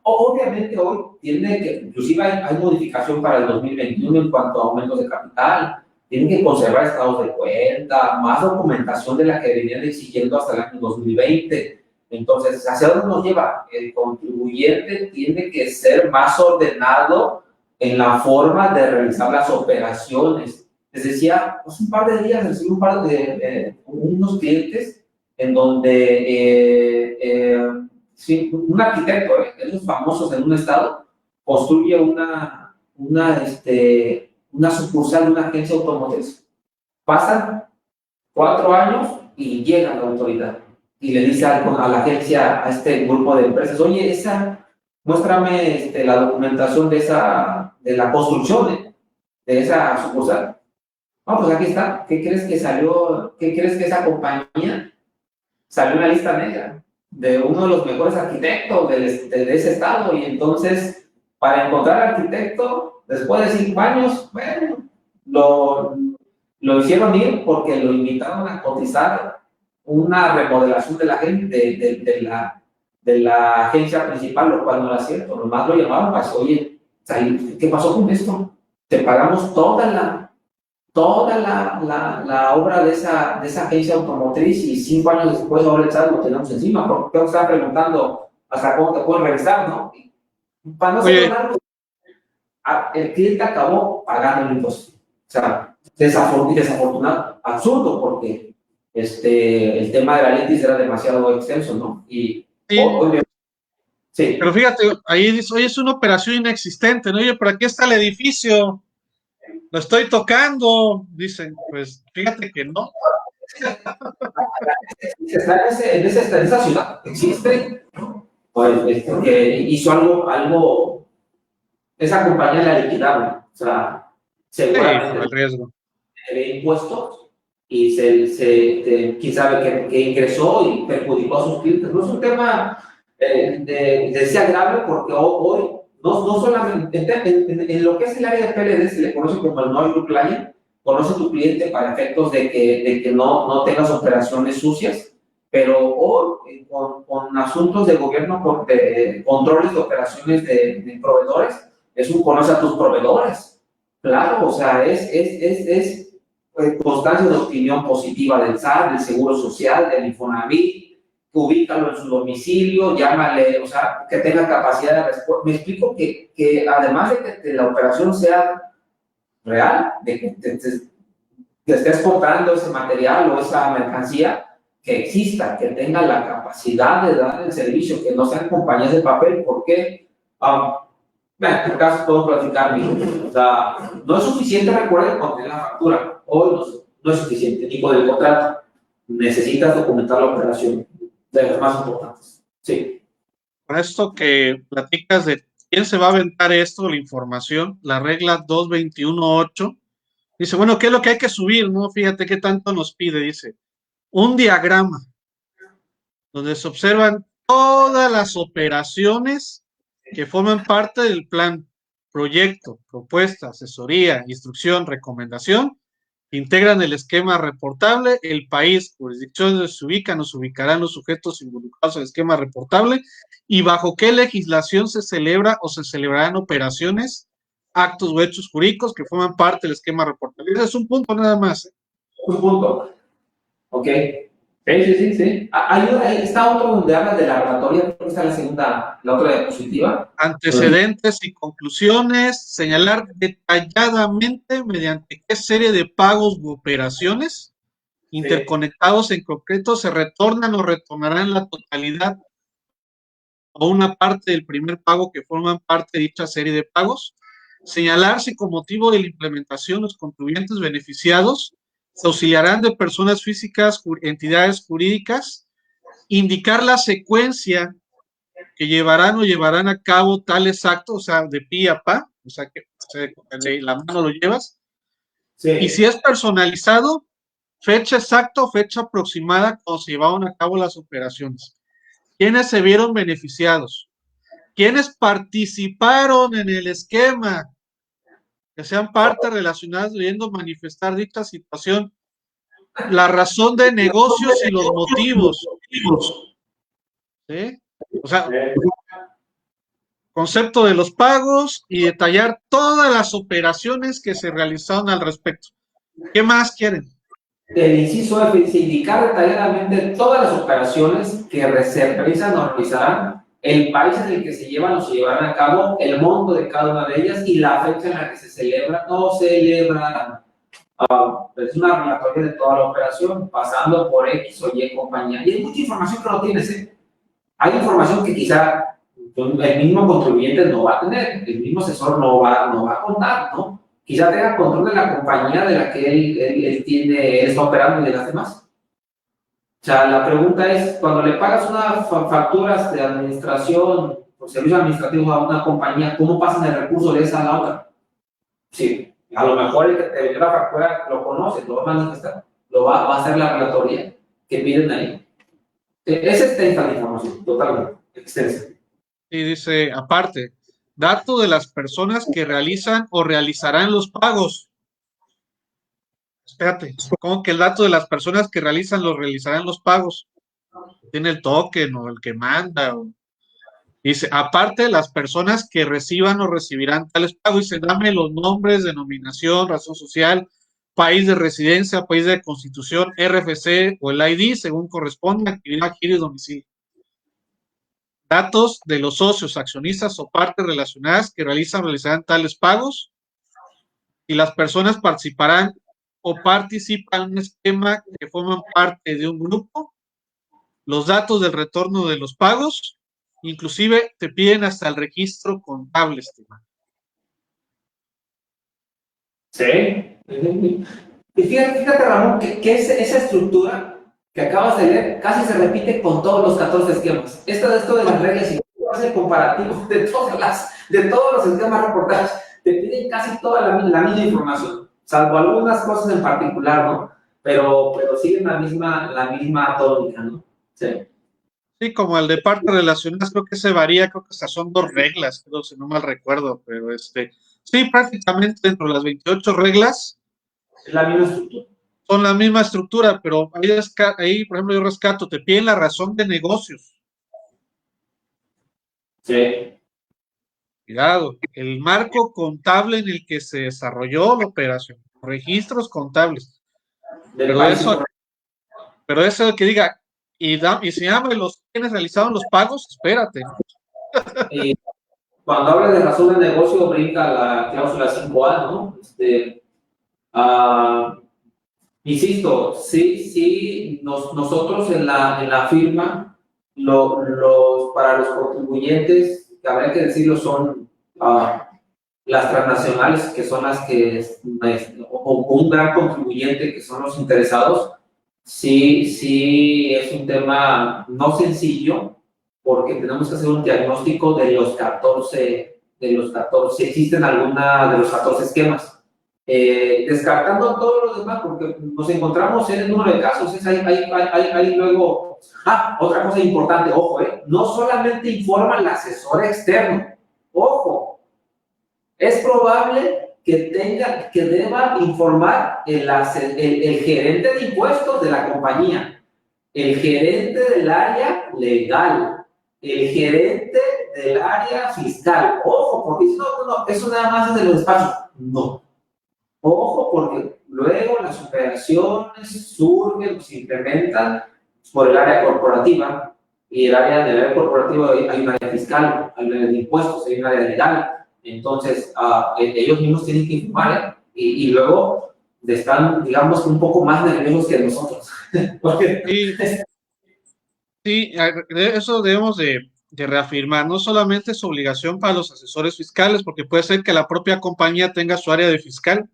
Speaker 2: Obviamente hoy tiene que, inclusive hay modificación para el 2021 en cuanto a aumentos de capital, tienen que conservar estados de cuenta, más documentación de la que venían exigiendo hasta el año 2020. Entonces, ¿hacia dónde nos lleva? El contribuyente tiene que ser más ordenado en la forma de realizar las operaciones. Les decía, pues un par de días recibí unos clientes en donde sí, un arquitecto, esos famosos en un estado, construye una sucursal de una agencia automotriz. Pasan 4 años y llega la autoridad y le dice a la agencia, a este grupo de empresas, oye, muéstrame la documentación de la construcción de esa sucursal. No, pues aquí está. ¿Qué crees que salió? ¿Qué crees que esa compañía salió en la lista negra de uno de los mejores arquitectos de ese estado? Y entonces, para encontrar arquitecto, después de 5 años, bueno, lo hicieron ir porque lo invitaron a cotizar una remodelación de la agencia principal, lo cual no era cierto. Nomás lo llamaron para decir, oye, ¿qué pasó con esto? Te pagamos toda la obra de esa agencia automotriz y 5 años después ahora el SAT lo tenemos encima, porque te están preguntando hasta cómo te pueden revisar, ¿no? Para no ser largo, el cliente acabó pagando el impuesto. O sea, desafortunado, absurdo, porque el tema de la litis era demasiado extenso, ¿no? Y
Speaker 1: sí. Pero fíjate, ahí dice, oye, es una operación inexistente, ¿no? Oye, pero aquí está el edificio, lo estoy tocando, dicen, pues fíjate que no.
Speaker 2: Está en esa ciudad, existe, pues, que hizo algo, esa compañía la liquidaron, o sea,
Speaker 1: Sí, por
Speaker 2: seguramente
Speaker 1: el riesgo.
Speaker 2: de impuestos y quién sabe que ingresó y perjudicó a sus clientes. No es un tema de ser grave porque hoy no solamente en lo que es el área de PLD se le conoce como el Know Your Client, conoce a tu cliente para efectos de que no tengas operaciones sucias, pero hoy con asuntos de gobierno, de controles de operaciones de proveedores, es un conoce a tus proveedores. Claro, o sea, es constancia de opinión positiva del SAT, del Seguro Social, del Infonavit, ubícalo en su domicilio, llámale, o sea, que tenga capacidad de respuesta. Me explico que además de que la operación sea real, de que te estés comprando ese material o esa mercancía, que exista, que tenga la capacidad de dar el servicio, que no sean compañías de papel, porque en tu caso puedo platicar, o sea, no es suficiente, recuerden, con tener la factura. Hoy no es suficiente, ni con el contrato. Necesitas documentar la operación, de las más importantes. Sí.
Speaker 1: Por esto que platicas de quién se va a aventar esto, la información, la regla 221.8, dice, bueno, ¿qué es lo que hay que subir? No, fíjate qué tanto nos pide, dice, un diagrama donde se observan todas las operaciones que forman parte del plan, proyecto, propuesta, asesoría, instrucción, recomendación, integran el esquema reportable, el país, jurisdicción donde se ubican o se ubicarán los sujetos involucrados en el esquema reportable y bajo qué legislación se celebra o se celebrarán operaciones, actos o hechos jurídicos que forman parte del esquema reportable. Ese es un punto nada más.
Speaker 2: Un punto. ¿Ok? Sí. Ahí está otro donde habla de la oratoria, creo que está la segunda, la otra diapositiva.
Speaker 1: Antecedentes y conclusiones, señalar detalladamente mediante qué serie de pagos u operaciones interconectados en concreto se retornan o retornarán la totalidad o una parte del primer pago que forman parte de dicha serie de pagos, señalar si con motivo de la implementación los contribuyentes beneficiados se auxiliarán de personas físicas, entidades jurídicas, indicar la secuencia que llevarán o llevarán a cabo tales actos, o sea, de pi a pa, o sea, que de la mano lo llevas, y si es personalizado, fecha exacta o fecha aproximada cuando se llevaron a cabo las operaciones. ¿Quiénes se vieron beneficiados? ¿Quiénes participaron en el esquema? Que sean partes relacionadas debiendo manifestar dicha situación, la razón de negocios y los motivos, ¿sí? O sea, concepto de los pagos y detallar todas las operaciones que se realizaron al respecto. ¿Qué más quieren?
Speaker 2: El inciso F dice indicar detalladamente todas las operaciones que se realizan o realizarán, el país en el que se llevan o se llevarán a cabo, el monto de cada una de ellas y la fecha en la que se celebra o celebrarán. Es una relatoria de toda la operación, pasando por X o Y compañía. Y hay mucha información que no tienes, ¿eh? Hay información que quizá el mismo contribuyente no va a tener, el mismo asesor no va a contar, ¿no? Quizá tenga control de la compañía de la que él está operando y de las demás. O sea, la pregunta es, cuando le pagas unas facturas de administración o servicios administrativos a una compañía, ¿cómo pasan el recurso de esa a la otra? Sí, a lo mejor el que te vendió la factura lo conoce, lo va a manifestar, va a hacer la relatoría que piden ahí. Es extensa la información, totalmente extensa.
Speaker 1: Y dice, aparte, datos de las personas que realizan o realizarán los pagos. Espérate, ¿cómo que el dato de las personas que realizarán los pagos? Tiene el token o el que manda. Dice, aparte, las personas que reciban o recibirán tales pagos, dice, dame los nombres, denominación, razón social, país de residencia, país de constitución, RFC o el ID, según corresponda, actividad, giro y domicilio. Datos de los socios, accionistas o partes relacionadas que realizarán tales pagos y las personas participarán o participan en un esquema que forman parte de un grupo, los datos del retorno de los pagos, inclusive te piden hasta el registro contable, estimado.
Speaker 2: Sí. Y fíjate Ramón, que esa estructura que acabas de leer casi se repite con todos los 14 esquemas. Esto de las reglas y el comparativo de todos los esquemas reportados, te piden casi toda la misma información, salvo algunas cosas en particular, ¿no? Pero siguen la misma tónica, ¿no? Sí.
Speaker 1: Sí, como el de partes relacionadas, creo que se varía, creo que hasta son 2 reglas, creo, si no mal recuerdo, pero sí, prácticamente dentro de las 28 reglas
Speaker 2: Es la misma estructura.
Speaker 1: son la misma estructura, pero ahí, por ejemplo, yo rescato, te piden la razón de negocios.
Speaker 2: Sí.
Speaker 1: Cuidado, el marco contable en el que se desarrolló la operación, registros contables. Pero eso que diga, y se llama los quienes realizaron los pagos, espérate.
Speaker 2: Y cuando habla de razón de negocio, brinca la cláusula 5A, ¿no? Insisto, sí, nosotros en la firma, para los contribuyentes, que habría que decirlo, son las transnacionales, que son las que, o un gran contribuyente, que son los interesados. Sí, es un tema no sencillo, porque tenemos que hacer un diagnóstico de los 14, si existen alguna de los 14 esquemas. Descartando todo lo demás, porque nos encontramos en el número de casos, hay luego... otra cosa importante, ojo, no solamente informa el asesor externo, ojo, es probable que deba informar el gerente de impuestos de la compañía, el gerente del área legal, el gerente del área fiscal. Ojo, porque no, eso nada más es de los despachos. No. Ojo, porque luego las operaciones surgen, se implementan por el área corporativa, y el área corporativa hay un área fiscal, hay un área de impuestos, hay un área legal. Entonces, ellos mismos tienen que informar, y luego están, digamos, un poco más nerviosos que nosotros. Porque...
Speaker 1: Sí, eso debemos de reafirmar. No solamente es obligación para los asesores fiscales, porque puede ser que la propia compañía tenga su área de fiscal.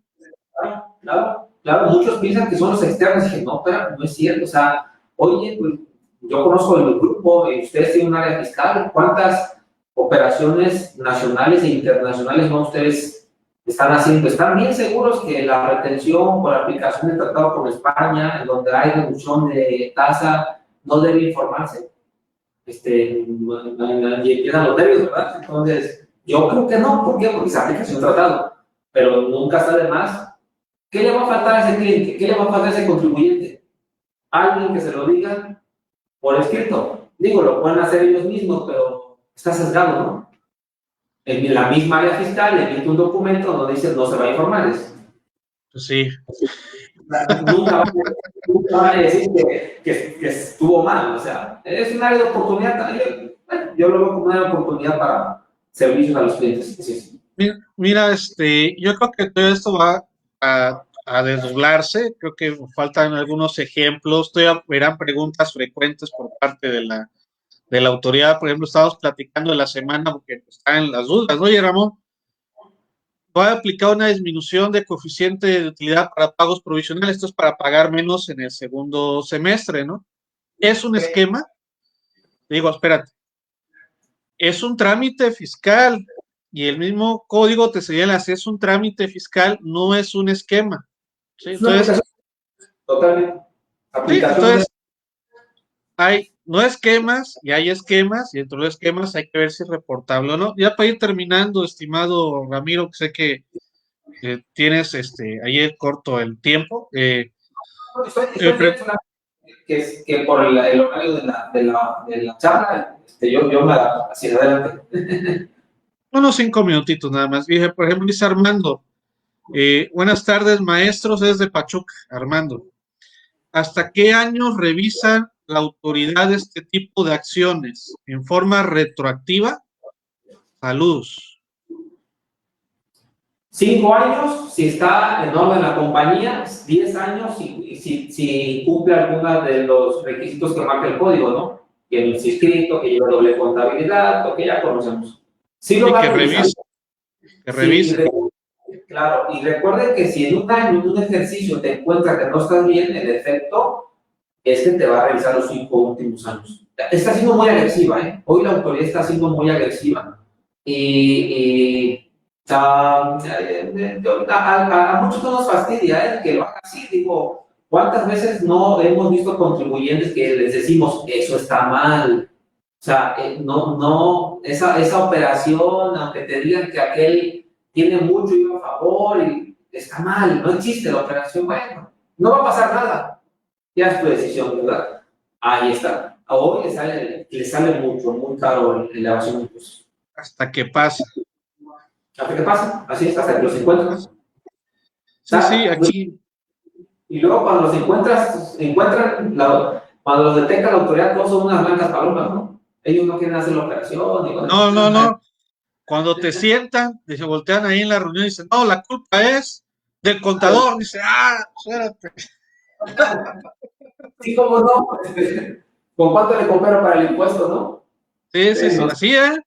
Speaker 2: Claro, muchos piensan que son los externos, y dije, no, pero no es cierto. O sea, oye, pues, yo conozco el grupo, ustedes tienen un área fiscal, ¿cuántas operaciones nacionales e internacionales no ustedes están haciendo? ¿Están bien seguros que la retención por aplicación del tratado con España, en donde hay reducción de tasa, no debe informarse? Y empiezan los nervios, ¿verdad? Entonces, yo creo que no. ¿Por qué? Porque se aplica un tratado, pero nunca está de más. ¿Qué le va a faltar a ese cliente? ¿Qué le va a faltar a ese contribuyente? Alguien que se lo diga por escrito. Digo, lo pueden hacer ellos mismos, pero está sesgado, ¿no? En la misma área fiscal emite un documento donde dice no se va a informar.
Speaker 1: Sí.
Speaker 2: Nunca va a decir que estuvo mal. O sea, es un área de oportunidad. Yo lo veo como una oportunidad para servicios a los clientes. Sí.
Speaker 1: Mira, yo creo que todo esto va a desdoblarse. Creo que faltan algunos ejemplos. Verán preguntas frecuentes por parte de la autoridad. Por ejemplo, estábamos platicando de la semana porque están las dudas, ¿no? Oye, Ramón, voy a aplicar una disminución de coeficiente de utilidad para pagos provisionales. Esto es para pagar menos en el segundo semestre, ¿no? Es un esquema. Digo, espérate. Es un trámite fiscal. Y el mismo código te señala, si es un trámite fiscal, no es un esquema. ¿Sí? Entonces,
Speaker 2: totalmente.
Speaker 1: Sí, entonces hay no esquemas y hay esquemas, y dentro de los esquemas hay que ver si es reportable o no. Ya para ir terminando, estimado Ramiro, que sé que tienes ahí corto el tiempo.
Speaker 2: Que por el horario de la charla, yo me adapto hacia adelante.
Speaker 1: Unos 5 minutitos nada más. Dije, por ejemplo, dice Armando, buenas tardes, maestros, desde Pachuca, Armando. ¿Hasta qué años revisa la autoridad este tipo de acciones? ¿En forma retroactiva? Saludos.
Speaker 2: 5 años si está en orden la compañía, 10 años si cumple alguno de los requisitos que marca el código, ¿no? Que no es inscrito, que lleva doble contabilidad, lo que ya conocemos. Sí, lo va a revisar.
Speaker 1: Que revise.
Speaker 2: Claro, y recuerden que si en un año, en un ejercicio, te encuentras que no estás bien, el efecto es que te va a revisar los 5 últimos años. Está siendo muy agresiva, ¿eh? Hoy la autoridad está siendo muy agresiva. Y a muchos no nos fastidia, ¿eh? Que lo haga así. Digo, ¿cuántas veces no hemos visto contribuyentes que les decimos, eso está mal? O sea, esa operación, aunque te digan que aquel tiene mucho y a favor, y está mal, no existe la operación, bueno, no va a pasar nada. Ya es tu decisión, ¿verdad? Ahí está. A hoy le sale mucho, muy caro la evasión de impuestos.
Speaker 1: Hasta que pasa.
Speaker 2: ¿Hasta que pasa? Así es, hasta que los encuentras.
Speaker 1: Sí, sí, aquí.
Speaker 2: Y luego cuando los cuando los detecta la autoridad, todos son unas blancas palomas, ¿no? Ellos no quieren hacer la operación. Y
Speaker 1: No, no, no. Cuando te sientan, se voltean ahí en la reunión y dicen, no, la culpa es del contador. Dice, espérate.
Speaker 2: Sí, cómo no. ¿Con cuánto le coopero para el impuesto, no?
Speaker 1: Sí, sí, sí, así, ¿eh?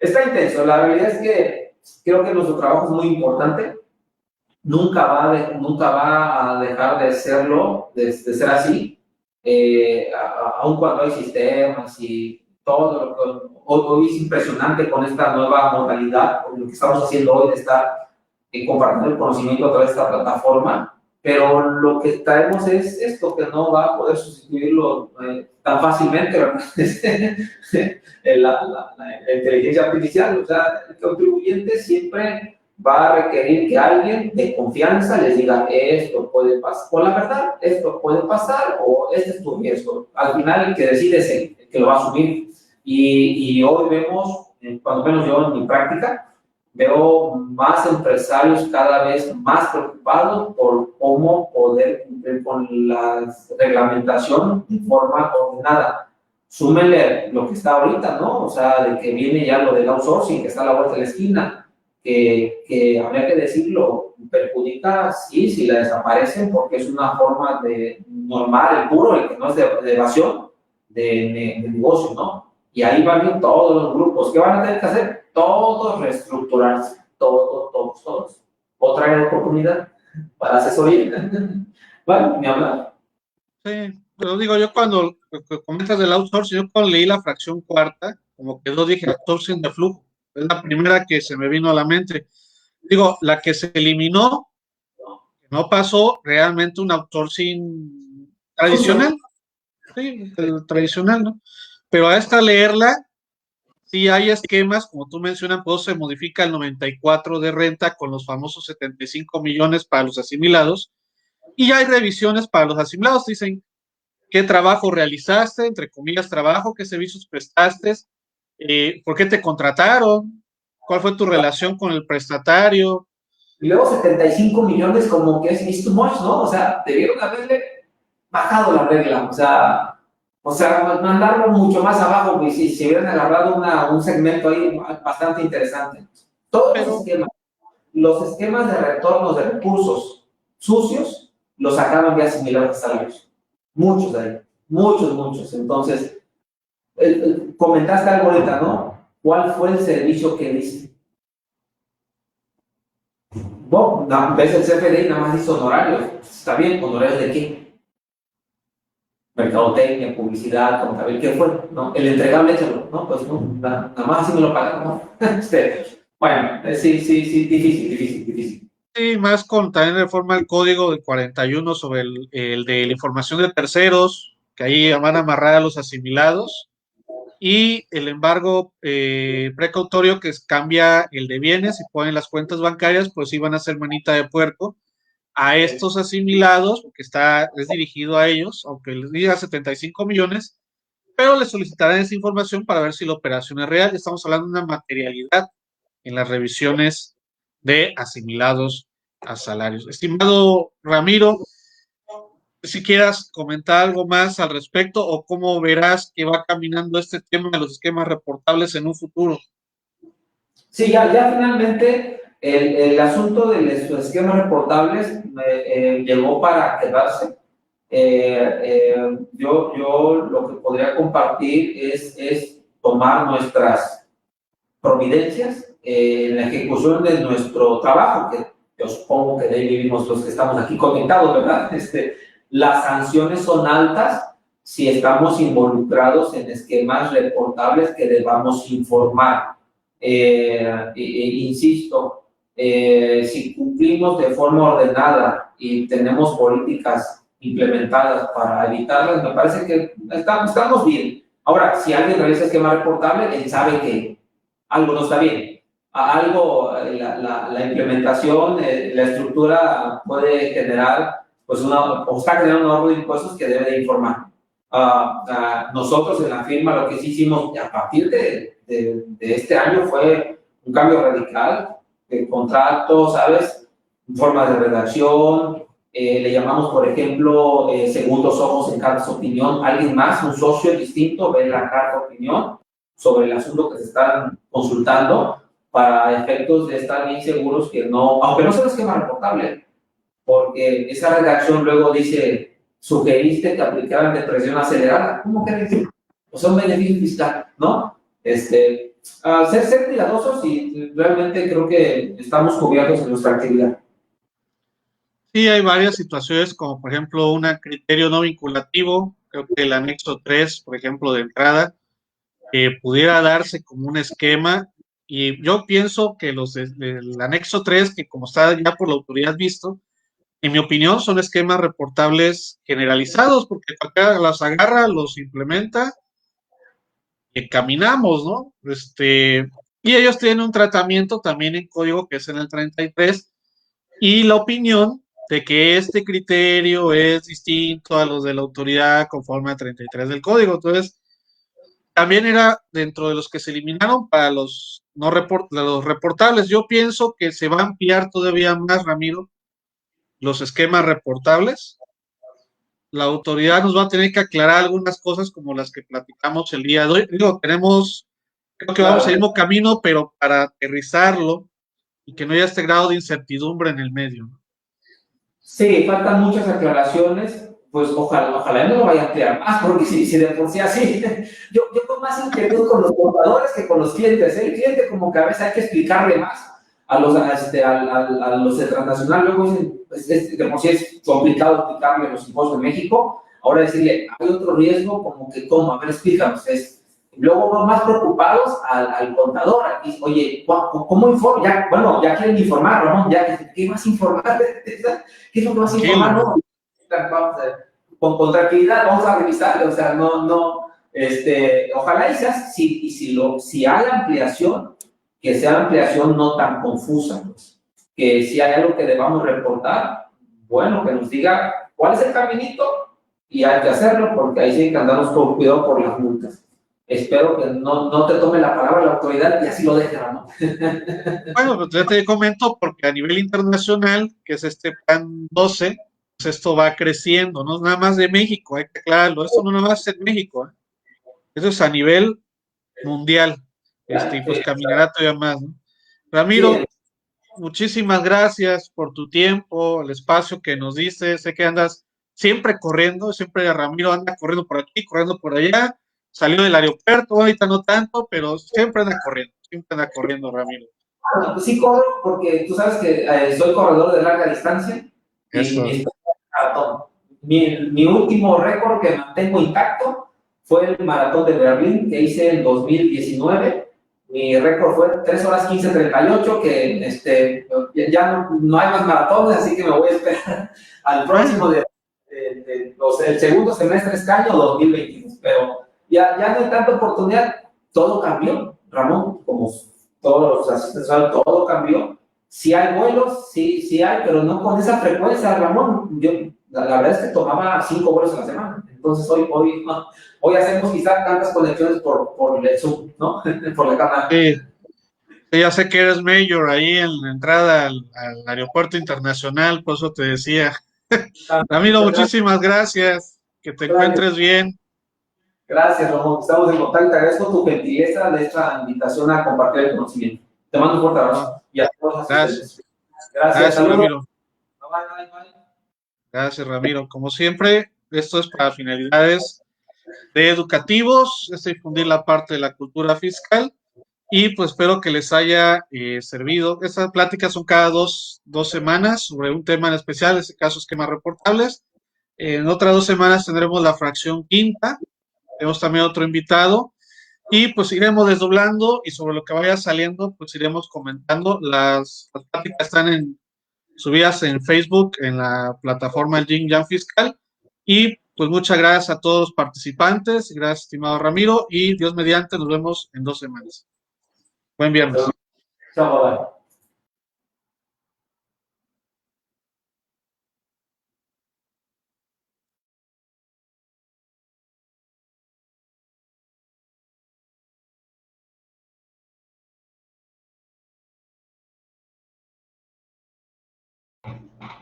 Speaker 2: Está intenso. La realidad es que creo que nuestro trabajo es muy importante. Nunca va a dejar de serlo, de ser así, aun cuando hay sistemas y todo lo que hoy es impresionante con esta nueva modalidad, lo que estamos haciendo hoy de estar compartiendo el conocimiento a través de esta plataforma, pero lo que traemos es esto que no va a poder sustituirlo tan fácilmente, ¿verdad? La inteligencia artificial. O sea, el contribuyente siempre va a requerir que alguien de confianza les diga, esto puede pasar, con la verdad, esto puede pasar, o este es tu riesgo. Al final el que decide es el que lo va a asumir. Y hoy vemos, cuando menos yo en mi práctica, veo más empresarios cada vez más preocupados por cómo poder cumplir con la reglamentación de forma ordenada. Súmele lo que está ahorita, ¿no? O sea, de que viene ya lo del outsourcing, que está a la vuelta de la esquina, que habría que decirlo, perjudica, sí, si la desaparecen, porque es una forma de normal, el puro, el que no es de evasión, de negocio, ¿no? Y ahí van todos los grupos. ¿Qué van a tener que hacer? Todos reestructurarse, todos. Otra gran oportunidad para asesoría. Bueno, ni hablar.
Speaker 1: Sí, pero digo, yo cuando comentas del outsourcing, yo cuando leí la fracción cuarta, como quedó, dije outsourcing de flujo. Es la primera que se me vino a la mente. Digo, la que se eliminó, no pasó realmente un outsourcing tradicional. Sí, el tradicional, ¿no? Pero a esta leerla, sí hay esquemas, como tú mencionas, pues se modifica el 94 de renta con los famosos 75 millones para los asimilados, y ya hay revisiones para los asimilados. Dicen qué trabajo realizaste, entre comillas trabajo, qué servicios prestaste, por qué te contrataron, cuál fue tu relación con el prestatario.
Speaker 2: Y luego 75 millones como que es too much, ¿no? O sea, debieron haberle bajado la regla, o sea, mandarlo mucho más abajo, pues si hubieran agarrado un segmento ahí bastante interesante. Todos los esquemas de retornos de recursos sucios los sacaban ya similares a salarios. Muchos de ahí, muchos. Entonces, comentaste algo ahorita, ¿no? ¿Cuál fue el servicio que diste? Bueno, ves el CFDI nada más dice honorarios. Está bien, ¿honorarios de qué? Mercadotecnia, publicidad, contabilidad, ¿qué fue? ¿No? El entregable, échalo, ¿no? Pues no, nada más así me lo pagan, ¿no? Bueno, sí, difícil.
Speaker 1: Sí, más con también reforma el código del 41 sobre el de la información de terceros, que ahí van a amarrar a los asimilados, y el embargo precautorio que cambia el de bienes y ponen las cuentas bancarias, pues sí van a ser manita de puerco a estos asimilados, porque es dirigido a ellos, aunque les diga 75 millones, pero les solicitarán esa información para ver si la operación es real. Estamos hablando de una materialidad en las revisiones de asimilados a salarios. Estimado Ramiro, si quieras comentar algo más al respecto o cómo verás que va caminando este tema de los esquemas reportables en un futuro.
Speaker 2: Sí, ya finalmente el asunto de los esquemas reportables llegó para quedarse. Yo lo que podría compartir es tomar nuestras providencias en la ejecución de nuestro trabajo, que yo supongo que de ahí vivimos los que estamos aquí conectados, ¿verdad? Las sanciones son altas si estamos involucrados en esquemas reportables que debamos informar. Insisto, si cumplimos de forma ordenada y tenemos políticas implementadas para evitarlas, me parece que estamos bien. Ahora, si alguien realiza esquema reportable, él sabe que algo no está bien. Algo, la implementación, la estructura puede generar, pues, o está generando un ahorro de impuestos que debe de informar. Nosotros en la firma lo que sí hicimos a partir de este año fue un cambio radical de contrato, ¿sabes? Formas de redacción, le llamamos, por ejemplo, segundos ojos en cartas de opinión. Alguien más, un socio distinto, ve la carta de opinión sobre el asunto que se están consultando para efectos de estar bien seguros que no, aunque no sea un esquema reportable, porque esa redacción luego dice, sugeriste que aplicaran depresión acelerada. ¿Cómo que decir? O sea, un beneficio fiscal, ¿no? Ser cuidadosos y realmente creo que estamos cubiertos en nuestra actividad.
Speaker 1: Sí, hay varias situaciones, como por ejemplo un criterio no vinculativo, creo que el anexo 3, por ejemplo, de entrada, pudiera darse como un esquema, y yo pienso que los del anexo 3, que como está ya por la autoridad visto, en mi opinión son esquemas reportables generalizados, porque acá las agarra, los implementa, y caminamos, ¿no? Y ellos tienen un tratamiento también en código que es en el 33, y la opinión de que este criterio es distinto a los de la autoridad conforme al 33 del código. Entonces, también era dentro de los que se eliminaron para los no los reportables. Yo pienso que se va a ampliar todavía más, Ramiro, los esquemas reportables. La autoridad nos va a tener que aclarar algunas cosas como las que platicamos el día de hoy. Digo, creo que vamos al mismo camino, pero para aterrizarlo y que no haya este grado de incertidumbre en el medio, ¿no?
Speaker 2: Sí, faltan muchas aclaraciones, pues ojalá no lo vaya a ampliar más, porque si de por sí así, yo con más inquietud con los compradores que con los clientes, ¿eh? El cliente como que a veces hay que explicarle más a los de transnacional, luego dicen, pues, de por sí es complicado explicarle los impuestos de México, ahora decirle, hay otro riesgo, como que, ¿cómo? A ver, explícanos, luego van más preocupados al contador, y, oye, ¿cómo informo? Ya quieren informar, Ramón, ¿qué más informar? ¿Qué es lo que vas a informar? No, con tranquilidad vamos a revisar, o sea, ojalá y seas, si hay ampliación, que sea ampliación no tan confusa, pues. Que si hay algo que debamos reportar, bueno, que nos diga cuál es el caminito y hay que hacerlo, porque ahí sí hay que andarnos con cuidado por las multas. Espero que no te tome la palabra la autoridad y así lo deje, ¿no?
Speaker 1: Bueno, pues ya te comento, porque a nivel internacional, que es este plan 12, pues esto va creciendo, no es nada más de México, hay que aclararlo, esto no nada más es en México, ¿eh? Eso es a nivel mundial, y pues caminará todavía más, ¿no?
Speaker 2: Sí,
Speaker 1: Ramiro, muchísimas gracias por tu tiempo, el espacio que nos diste, sé que andas siempre corriendo, siempre Ramiro anda corriendo por aquí, corriendo por allá, salió del aeropuerto, ahorita no tanto, pero siempre anda corriendo, Ramiro.
Speaker 2: bueno, pues sí corro porque tú sabes que soy corredor de larga distancia y
Speaker 1: Eso.
Speaker 2: mi maratón. Mi último récord que mantengo intacto fue el maratón de Berlín que hice en 2019. Mi récord fue 3 horas 15:38, que ya no hay más maratones, así que me voy a esperar al próximo el segundo semestre este año 2022. Pero ya no hay tanta oportunidad, todo cambió, Ramón, como todos los asistentes, todo cambió. Sí hay vuelos, sí hay, pero no con esa frecuencia, Ramón. La verdad es que tomaba 5 vuelos a la semana. Entonces hoy hacemos quizás tantas conexiones por el Zoom, ¿no? Por la cámara.
Speaker 1: Sí, sí, ya sé que eres mayor ahí en la entrada al aeropuerto internacional, por eso te decía. Ramiro, muchísimas gracias, que te encuentres bien.
Speaker 2: Gracias, Ramón. Estamos en contacto. Te agradezco tu gentileza de esta invitación a compartir el conocimiento. Te mando un fuerte
Speaker 1: No,
Speaker 2: abrazo y a todos los
Speaker 1: gracias,
Speaker 2: asistentes. Gracias,
Speaker 1: gracias,
Speaker 2: saludos.
Speaker 1: Ramiro.
Speaker 2: Bye, bye, bye.
Speaker 1: Gracias, Ramiro. Como siempre, esto es para finalidades de educativos, es difundir la parte de la cultura fiscal y pues espero que les haya servido. Estas pláticas son cada dos semanas sobre un tema en especial, en este caso esquemas reportables. En otras 2 semanas tendremos la fracción quinta, tenemos también otro invitado y pues iremos desdoblando y sobre lo que vaya saliendo pues iremos comentando. Las pláticas están subidas en Facebook en la plataforma El Yin Yang Fiscal y pues muchas gracias a todos los participantes, gracias estimado Ramiro y Dios mediante nos vemos en 2 semanas. Buen viernes.
Speaker 2: Chao,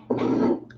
Speaker 2: bye.